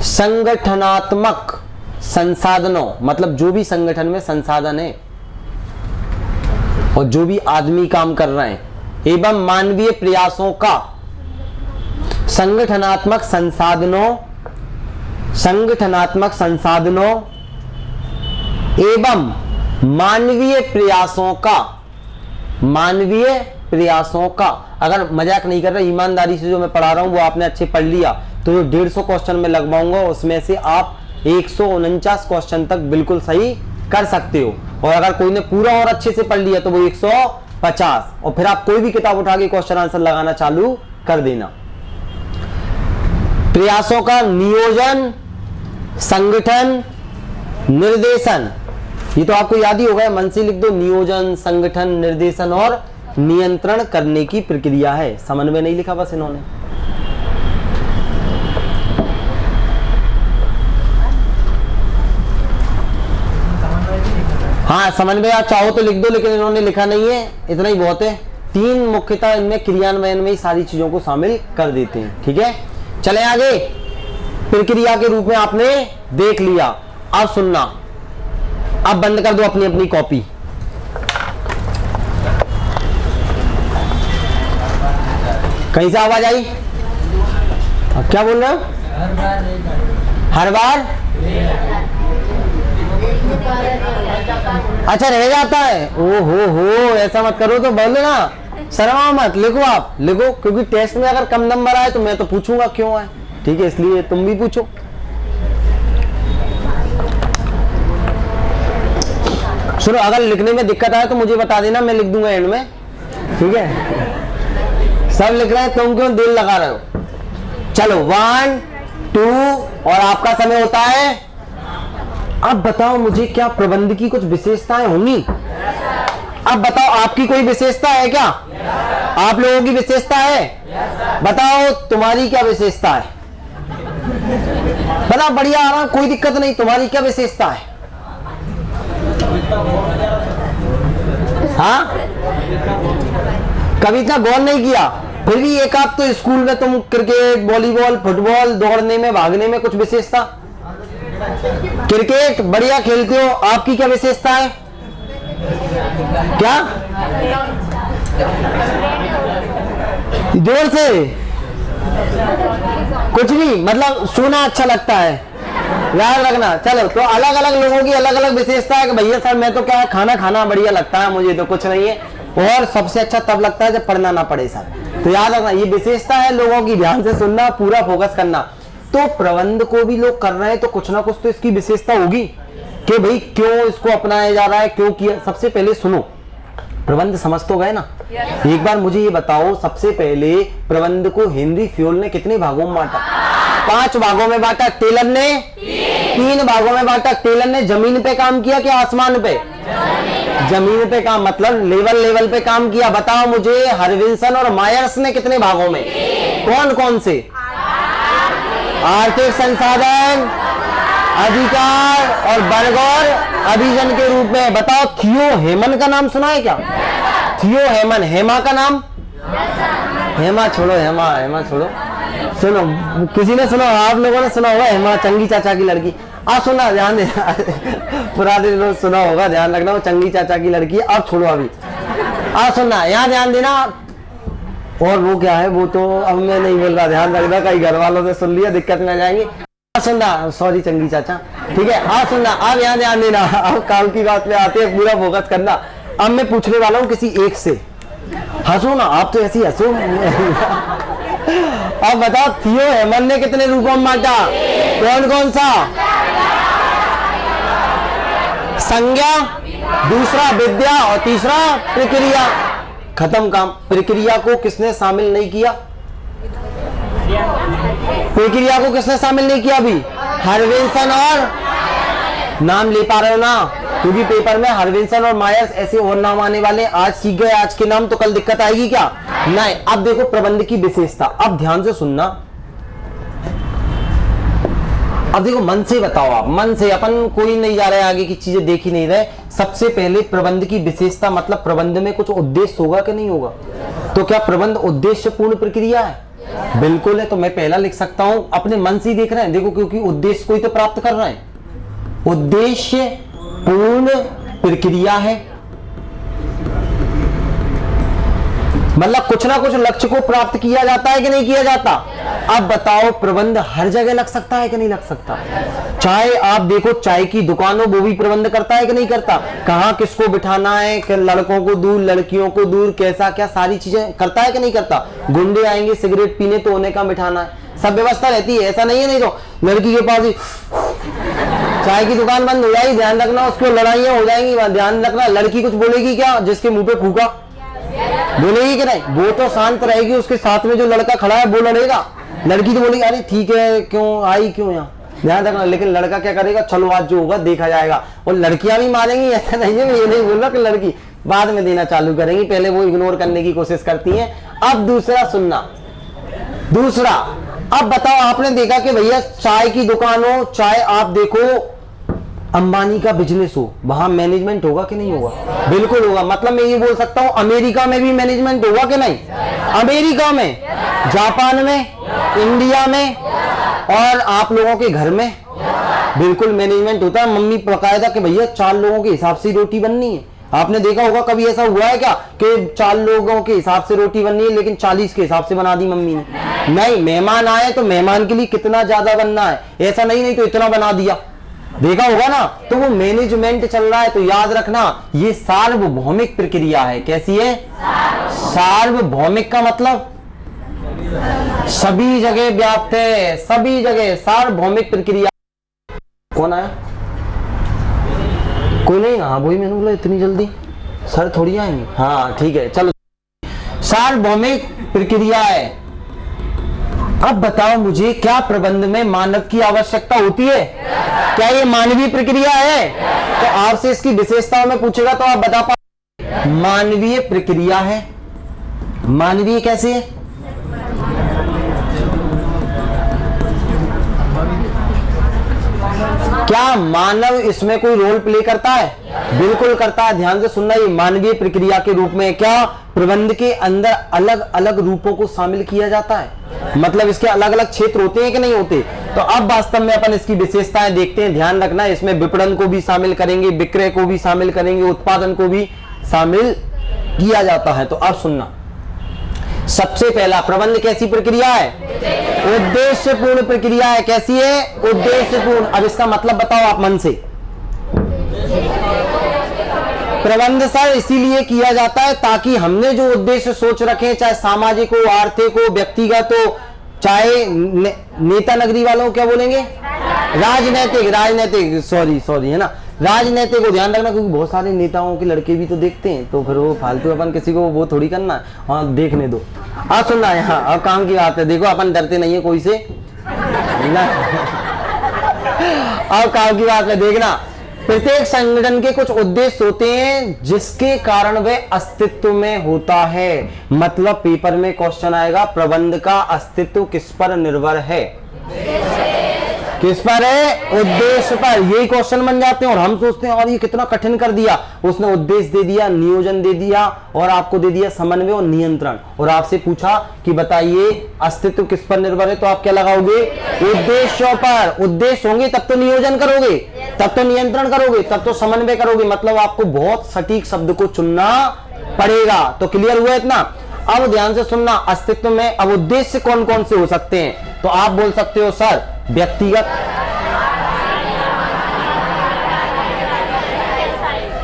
संगठनात्मक संसाधनों, मतलब जो भी संगठन में संसाधन है और जो भी आदमी काम कर रहे हैं, एवं मानवीय प्रयासों का संगठनात्मक संसाधनों एवं मानवीय प्रयासों का, अगर मजाक नहीं कर रहा, ईमानदारी से जो मैं पढ़ा रहा हूं वो आपने अच्छे पढ़ लिया तो जो 150 क्वेश्चन में लगवाऊंगा उसमें से आप 149 क्वेश्चन तक बिल्कुल सही कर सकते हो, और अगर कोई ने पूरा और अच्छे से पढ़ लिया तो वो 150, और फिर आप कोई भी किताब उठा के क्वेश्चन आंसर लगाना चालू कर देना। प्रयासों का नियोजन, संगठन, निर्देशन, ये तो आपको याद ही होगा, मन से लिख दो, नियोजन, संगठन, निर्देशन और नियंत्रण करने की प्रक्रिया है। समन्वय नहीं लिखा बस इन्होंने। हाँ, समन्वय आप चाहो तो लिख दो, लेकिन इन्होंने लिखा नहीं है, इतना ही बहुत है। 3 मुख्यतः इनमें क्रियान्वयन में ही सारी चीजों को शामिल कर देते हैं। ठीक है, चले आगे। प्रक्रिया के रूप में आपने देख लिया, अब सुनना, अब बंद कर दो अपनी अपनी कॉपी। कहीं से आवाज आई? क्या बोल रहे हो? हर बार अच्छा रह जाता है। ओ हो, ऐसा मत करो, तो बोलो ना, शर्मा मत, लिखो, आप लिखो, क्योंकि टेस्ट में अगर कम नंबर आए तो मैं तो पूछूंगा क्यों आए। ठीक है, इसलिए तुम भी पूछो। सुनो, अगर लिखने में दिक्कत आए तो मुझे बता देना, मैं लिख दूंगा एंड में। ठीक है, सब लिख रहे हैं, तुम क्यों दिल लगा रहे हो? चलो 1 2 और आपका समय होता है। अब बताओ मुझे, क्या प्रबंध की कुछ विशेषताएं होंगी? अब बताओ, आपकी कोई विशेषता है क्या? आप लोगों की विशेषता है? बताओ तुम्हारी क्या विशेषता है? बताओ, बढ़िया आ रहा, कोई दिक्कत नहीं, तुम्हारी क्या विशेषता है? हाँ, कभी इतना गौर नहीं किया, फिर भी एक आप तो स्कूल में तुम क्रिकेट, वॉलीबॉल, फुटबॉल, दौड़ने में, भागने में कुछ विशेषता? क्रिकेट बढ़िया खेलते हो, आपकी क्या विशेषता है? क्या? जोर से, कुछ भी, मतलब सुना अच्छा लगता है, याद रखना। चलो, तो अलग अलग लोगों की अलग अलग विशेषता है कि भैया सर मैं तो क्या है, खाना खाना बढ़िया लगता है, मुझे तो कुछ नहीं है, और सबसे अच्छा तब लगता है जब पढ़ना ना पड़े सर। तो याद रखना, ये विशेषता है लोगों की, ध्यान से सुनना, पूरा फोकस करना। तो प्रबंध को भी लोग कर रहे हैं तो कुछ ना कुछ तो इसकी विशेषता होगी कि भाई क्यों इसको अपनाया जा रहा है, क्यों किया। सबसे पहले सुनो, प्रबंध समझ तो गए ना? एक बार मुझे ये बताओ, सबसे पहले प्रबंध को हेनरी फ्योल ने कितने भागों में बांटा? 5 भागों में बांटा। टेलर ने 3 भागों में बांटा। टेलर ने जमीन पे काम किया कि आसमान पे? जमीन पे काम, मतलब लेवल पे काम किया। बताओ मुझे, हरविल्सन और मायर्स ने कितने भागों में? कौन कौन से? आर्थिक संसाधन, अधिकार और वर्ग और अभिजन के रूप में। बताओ, थियो हेमन का नाम सुना है क्या? थियो हेमन। हेमा का नाम? हेमा छोड़ो, हेमा छोड़ो, सुनो, किसी ने सुना, आप लोगों ने सुना होगा, हेमा चंगी चाचा की लड़की। आप सुना, ध्यान देना, पुराने लोग सुना होगा, ध्यान रखना, वो चंगी चाचा की लड़की। अब छोड़ो, अभी आप सुनना, यहाँ ध्यान देना। और वो क्या है, वो तो अब मैं नहीं बोल रहा, ध्यान रखना, कई घर वालों से सुन लिया दिक्कत में आ जाएंगे। सुनना, सॉरी चंगी चाचा, ठीक है। आप सुनना, अब यहाँ ध्यान देना, अब काम की बात में आते हैं, पूरा फोकस करना। अब मैं पूछने वाला हूँ किसी एक से, हंसो ना, आप तो ऐसी हंसो। अब बताओ, थियो हेमन ने कितने रूपों में बांटा? कौन कौन सा? संज्ञा, दूसरा विद्या और तीसरा प्रक्रिया। खत्म काम। प्रक्रिया को किसने शामिल नहीं किया? प्रक्रिया को किसने शामिल नहीं किया अभी? हरविल्सन और, नाम ले पा रहे हो ना? क्योंकि पेपर में हरविल्सन और मायर्स ऐसे और नाम आने वाले। आज सीख गए आज के नाम, तो कल दिक्कत आएगी क्या? नहीं। अब देखो प्रबंध की विशेषता, अब ध्यान से सुनना। अब देखो मन से बताओ, आप मन से, अपन कोई नहीं जा रहे हैं आगे की चीजें देख ही नहीं रहे। सबसे पहले प्रबंध की विशेषता, मतलब प्रबंध में कुछ उद्देश्य होगा कि नहीं होगा? तो क्या प्रबंध उद्देश्य पूर्ण प्रक्रिया है? बिल्कुल है। तो मैं पहला लिख सकता हूं, अपने मन से ही देख रहे हैं, देखो, क्योंकि उद्देश्य कोई तो प्राप्त कर रहे हैं। उद्देश्य पूर्ण प्रक्रिया है, मतलब कुछ ना कुछ लक्ष्य को प्राप्त किया जाता है कि नहीं किया जाता? अब बताओ, प्रबंध हर जगह लग सकता है कि नहीं लग सकता? चाहे आप देखो, चाय की दुकान हो, वो भी प्रबंध करता है कि नहीं करता? कहाँ किसको बिठाना है, कि लड़कों को दूर, लड़कियों को दूर, कैसा क्या, सारी चीजें करता है कि नहीं करता? गुंडे आएंगे सिगरेट पीने तो उन्हें का बिठाना है, सब व्यवस्था रहती है, ऐसा नहीं है। नहीं तो लड़की के पास ही चाय की दुकान बंद हो जाएगी, ध्यान रखना, उसको लड़ाइयां हो जाएंगी, ध्यान रखना। लड़की कुछ बोलेगी क्या? जिसके मुंह पे फूका बोलेगी कि नहीं? वो तो शांत रहेगी, उसके साथ में जो लड़का खड़ा है वो लड़ेगा। लड़की तो बोलेगी अरे ठीक है, क्यों आई, क्यों यहाँ, ध्यान रखना। लेकिन लड़का क्या करेगा? चलो आज जो होगा देखा जाएगा। और लड़कियां भी मारेंगी, ऐसा नहीं है, मैं ये नहीं बोल रहा कि लड़की बाद में देना चालू करेंगी, पहले वो इग्नोर करने की कोशिश करती है। अब दूसरा सुनना, दूसरा, अब बताओ, आपने देखा कि भैया चाय की दुकान हो, चाहे आप देखो अंबानी का बिजनेस हो, वहां मैनेजमेंट होगा कि नहीं होगा? बिल्कुल होगा। मतलब मैं ये बोल सकता हूं, अमेरिका में भी मैनेजमेंट होगा कि नहीं? अमेरिका में, जापान में, इंडिया में, और आप लोगों के घर में बिल्कुल मैनेजमेंट होता है। मम्मी बकायदा कि भैया 4 लोगों के हिसाब से रोटी बननी है। आपने देखा होगा, कभी ऐसा हुआ है क्या कि 4 लोगों के हिसाब से रोटी बननी है लेकिन 40 के हिसाब से बना दी मम्मी ने? नहीं, मेहमान आए तो मेहमान के लिए कितना ज्यादा बनना है, ऐसा नहीं तो इतना बना दिया, देखा होगा ना। तो वो मैनेजमेंट चल रहा है। तो याद रखना, ये सार्वभौमिक प्रक्रिया है। कैसी है? सार्वभौमिक का मतलब सभी जगह व्याप्त है, सभी जगह सार्वभौमिक प्रक्रिया। कौन आया? कोई नहीं? हाँ वही मैंने बोला, इतनी जल्दी सर थोड़ी आएंगे। हाँ ठीक है, चलो। सार्वभौमिक प्रक्रिया है। अब बताओ मुझे, क्या प्रबंध में मानव की आवश्यकता होती है? क्या ये मानवीय प्रक्रिया है? तो आपसे इसकी विशेषताओं में पूछेगा तो आप बता पाओ। मानवीय प्रक्रिया है। मानवीय कैसे है? क्या मानव इसमें कोई रोल प्ले करता है? बिल्कुल करता है। ध्यान से सुनना, ये मानवीय प्रक्रिया के रूप में क्या प्रबंध के अंदर अलग अलग रूपों को शामिल किया जाता है, मतलब इसके अलग अलग क्षेत्र होते हैं कि नहीं होते? तो अब वास्तव में अपन इसकी विशेषताएं देखते हैं। ध्यान रखना, इसमें विपणन को भी शामिल करेंगे, विक्रय को भी शामिल करेंगे, उत्पादन को भी शामिल किया जाता है। तो अब सुनना, सबसे पहला, प्रबंध कैसी प्रक्रिया है? उद्देश्यपूर्ण प्रक्रिया है। कैसी है? उद्देश्यपूर्ण। अब इसका मतलब बताओ आप मन से। प्रबंध सर इसीलिए किया जाता है ताकि हमने जो उद्देश्य सोच रखे, चाहे सामाजिक हो, आर्थिक हो, व्यक्तिगत हो, चाहे नेता नगरी वालों को क्या बोलेंगे, राजनैतिक, सॉरी है ना, राजनैतिक को ध्यान रखना, क्योंकि बहुत सारे नेताओं के लड़के भी तो देखते हैं, तो फिर वो फालतू अपन किसी को वो थोड़ी करना है। हाँ देखने दो। आप सुनना है, हाँ अब काम की बात है। देखो अपन डरते नहीं है कोई से ना। अब काम की बात है, देखना, प्रत्येक संगठन के कुछ उद्देश्य होते हैं जिसके कारण वे अस्तित्व में होता है। मतलब पेपर में क्वेश्चन आएगा, प्रबंध का अस्तित्व किस पर निर्भर है? किस पर है? उद्देश्य पर। यही क्वेश्चन बन जाते हैं और हम सोचते हैं और ये कितना कठिन कर दिया। उसने उद्देश्य दे दिया, नियोजन दे दिया और आपको दे दिया समन्वय और नियंत्रण, और आपसे पूछा कि बताइए अस्तित्व किस पर निर्भर है, तो आप क्या लगाओगे? उद्देश्यों पर। उद्देश्य होंगे तब तो नियोजन करोगे, तब तो नियंत्रण करोगे, तब तो समन्वय करोगे। मतलब आपको बहुत सटीक शब्द को चुनना पड़ेगा। तो क्लियर हुआ इतना? अब ध्यान से सुनना, अस्तित्व में अब उद्देश्य कौन कौन से हो सकते हैं? तो आप बोल सकते हो सर व्यक्तिगत।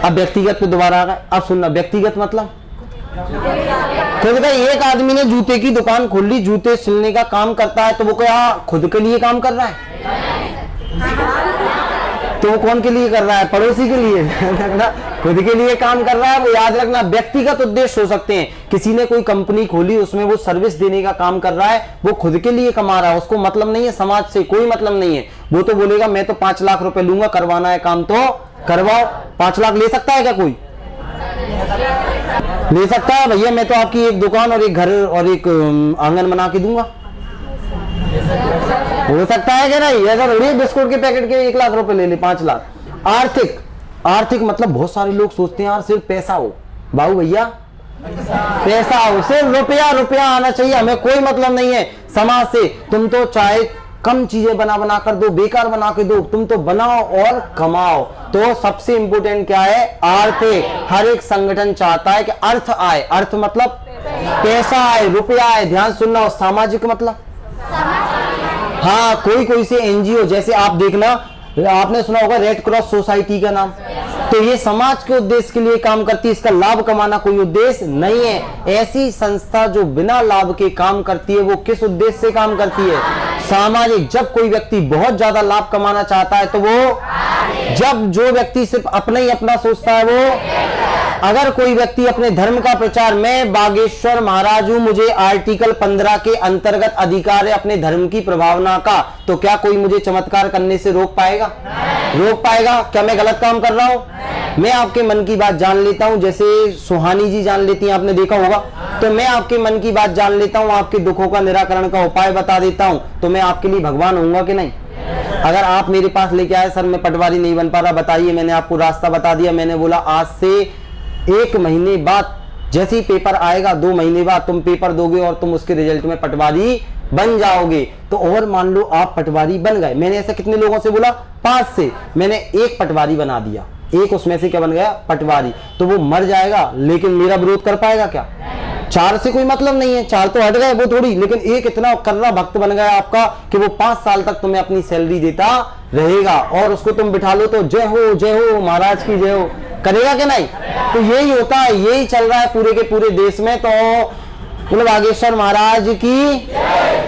अब व्यक्तिगत पे दोबारा आ गए। अब सुनना, व्यक्तिगत मतलब खुद का, एक आदमी ने जूते की दुकान खोल ली, जूते सिलने का काम करता है, तो वो क्या खुद के लिए काम कर रहा है? तो वो कौन के लिए कर रहा है? पड़ोसी के लिए। खुद के लिए काम कर रहा है वो। याद रखना, व्यक्तिगत उद्देश्य हो सकते हैं। किसी ने कोई कंपनी खोली, उसमें वो सर्विस देने का काम कर रहा है, वो खुद के लिए कमा रहा है, उसको मतलब नहीं है, समाज से कोई मतलब नहीं है। वो तो बोलेगा मैं तो 5 लाख रुपए लूंगा, करवाना है काम तो करवाओ। 5 लाख ले सकता है क्या कोई? ले सकता है? भैया मैं तो आपकी एक दुकान और एक घर और एक आंगन बना के दूंगा। हो सकता है कि नहीं? ऐसा थोड़ी बिस्कुट के पैकेट के 1 लाख रुपए ले ले, 5 लाख। आर्थिक, आर्थिक मतलब बहुत सारे लोग सोचते हैं यार सिर्फ पैसा हो। बाबू भैया पैसा हो, सिर्फ रुपया रुपया आना चाहिए, हमें कोई मतलब नहीं है समाज से। तुम तो चाहे कम चीजें बना बना कर दो, बेकार बना के दो, तुम तो बनाओ और कमाओ। तो सबसे इंपोर्टेंट क्या है? आर्थिक। हर एक संगठन चाहता है कि अर्थ आए। अर्थ मतलब पैसा आए, रुपया आए। ध्यान सुनना। और सामाजिक मतलब, हाँ, कोई कोई से एनजीओ, जैसे आप देखना, आपने सुना होगा रेड क्रॉस सोसाइटी का नाम, तो ये समाज के उद्देश्य के लिए काम करती है। इसका लाभ कमाना कोई उद्देश्य नहीं है। ऐसी संस्था जो बिना लाभ के काम करती है वो किस उद्देश्य से काम करती है? सामाजिक। जब कोई व्यक्ति बहुत ज्यादा लाभ कमाना चाहता है तो वो, जब जो व्यक्ति सिर्फ अपना ही अपना सोचता है वो, अगर कोई व्यक्ति अपने धर्म का प्रचार, मैं बागेश्वर महाराज हूं, मुझे आर्टिकल 15 के अंतर्गत अधिकार है अपने धर्म की प्रभावना का, तो क्या कोई मुझे चमत्कार करने से रोक पाएगा? रोक पाएगा? क्या मैं गलत काम कर रहा हूं? मैं आपके मन की बात जान लेता हूं, जैसे सुहानी जी जान लेती हैं, आपने देखा होगा। तो मैं आपके मन की बात जान लेता हूं, आपके दुखों का निराकरण का उपाय बता देता हूं, तो मैं आपके लिए भगवान होऊंगा कि नहीं? अगर आप मेरे पास लेके आए, सर मैं पटवारी नहीं बन पा रहा, बताइए, मैंने आपको रास्ता बता दिया, मैंने बोला आज से 1 महीने बाद जैसे ही पेपर आएगा, 2 महीने बाद तुम पेपर दोगे और तुम उसके रिजल्ट में पटवारी बन जाओगे, तो और मान लो आप पटवारी बन गए। मैंने ऐसा कितने लोगों से बोला? 5 से। मैंने 1 पटवारी बना दिया, एक उसमें से क्या बन गया? पटवारी। तो वो मर जाएगा, लेकिन मेरा विरोध कर पाएगा क्या? 4 से कोई मतलब नहीं है, 4 तो हट गए वो थोड़ी, लेकिन एक इतना कर्रा भक्त बन गया आपका कि वो 5 साल तक तुम्हें अपनी सैलरी देता रहेगा, और उसको तुम बिठा लो तो जय हो महाराज की जय हो, करेगा कि नहीं? तो यही होता है, यही चल रहा है पूरे के पूरे देश में। तो बोलो बागेश्वर महाराज की।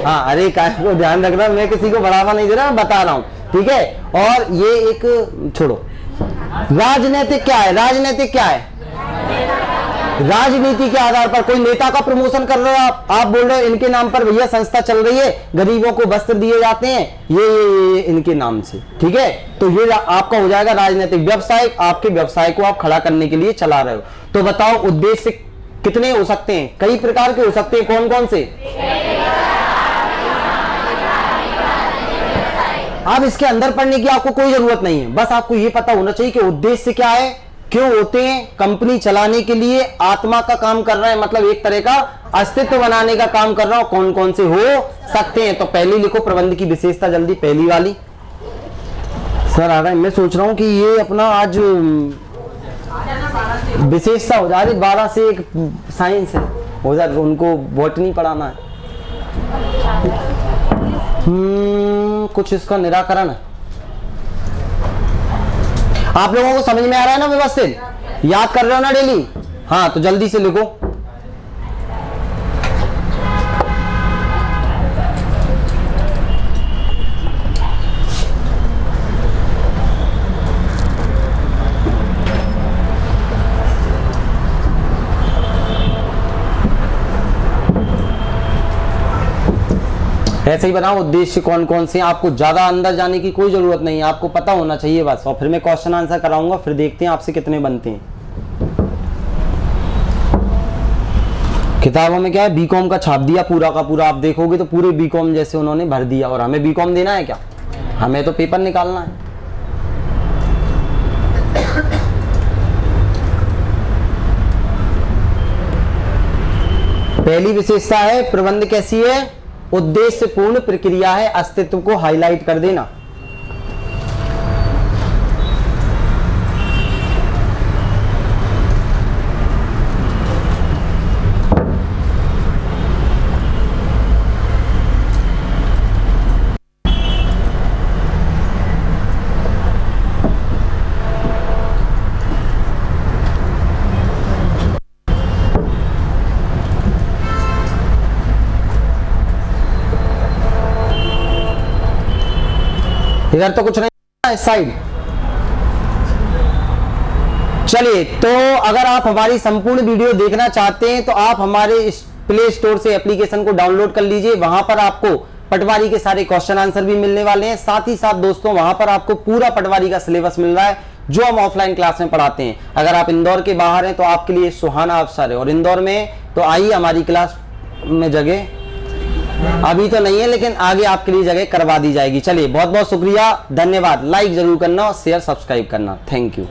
हाँ, अरे काय को ध्यान रखना, मैं किसी को बढ़ावा नहीं दे रहा, बता रहा हूं, ठीक है। और ये एक छोड़ो, राजनीतिक क्या है? राजनीतिक क्या है? राजनीति के आधार पर कोई नेता का प्रमोशन कर रहे हो आप बोल रहे हो इनके नाम पर भैया संस्था चल रही है, गरीबों को वस्त्र दिए जाते हैं, ये इनके नाम से, ठीक है। तो ये आपका हो जाएगा राजनीतिक। व्यवसाय, आपके व्यवसाय को आप खड़ा करने के लिए चला रहे हो। तो बताओ उद्देश्य कितने हो सकते हैं? कई प्रकार के हो सकते हैं। कौन कौन से? अब इसके अंदर पढ़ने की आपको कोई जरूरत नहीं है, बस आपको ये पता होना चाहिए कि उद्देश्य क्या है, क्यों होते हैं। कंपनी चलाने के लिए आत्मा का काम कर रहा है, मतलब एक तरह का अस्तित्व बनाने का काम कर रहा हूं। कौन कौन से हो सकते हैं? तो पहले लिखो प्रबंध की विशेषता, जल्दी पहली वाली। सर आ रहा है, मैं सोच रहा हूं कि ये अपना आज विशेषता हो जा रही, 12 से 1 साइंस है, हो जा उनको बॉटनी पढ़ाना है। कुछ इसका निराकरण है। आप लोगों को समझ में आ रहा है ना व्यवस्थित? याद कर रहे हो ना डेली? हाँ, तो जल्दी से लिखो। ऐसे ही बनाओ उद्देश्य कौन कौन से। आपको ज्यादा अंदर जाने की कोई जरूरत नहीं है, आपको पता होना चाहिए बस। और फिर मैं क्वेश्चन आंसर कराऊंगा, फिर देखते हैं आपसे कितने बनते हैं। किताबों में क्या है, बीकॉम का छाप दिया पूरा का पूरा, आप देखोगे तो पूरे बीकॉम जैसे उन्होंने भर दिया। और हमें बीकॉम देना है क्या? हमें तो पेपर निकालना है। पहली विशेषता है प्रबंध कैसी है? उद्देश्य पूर्ण प्रक्रिया है, अस्तित्व को हाईलाइट कर देना। इधर तो कुछ नहीं, इस साइड। चलिए, तो अगर आप हमारी संपूर्ण वीडियो देखना चाहते हैं तो आप हमारे प्ले स्टोर से एप्लीकेशन को डाउनलोड कर लीजिए। वहां पर आपको पटवारी के सारे क्वेश्चन आंसर भी मिलने वाले हैं। साथ ही साथ दोस्तों, वहां पर आपको पूरा पटवारी का सिलेबस मिल रहा है जो हम ऑफलाइन क्लास में पढ़ाते हैं। अगर आप इंदौर के बाहर हैं तो आपके लिए सुहाना अवसर है, और इंदौर में तो आइए हमारी क्लास में जगह अभी तो नहीं है, लेकिन आगे आपके लिए जगह करवा दी जाएगी। चलिए बहुत बहुत शुक्रिया, धन्यवाद। लाइक जरूर करना और शेयर सब्सक्राइब करना। Thank you.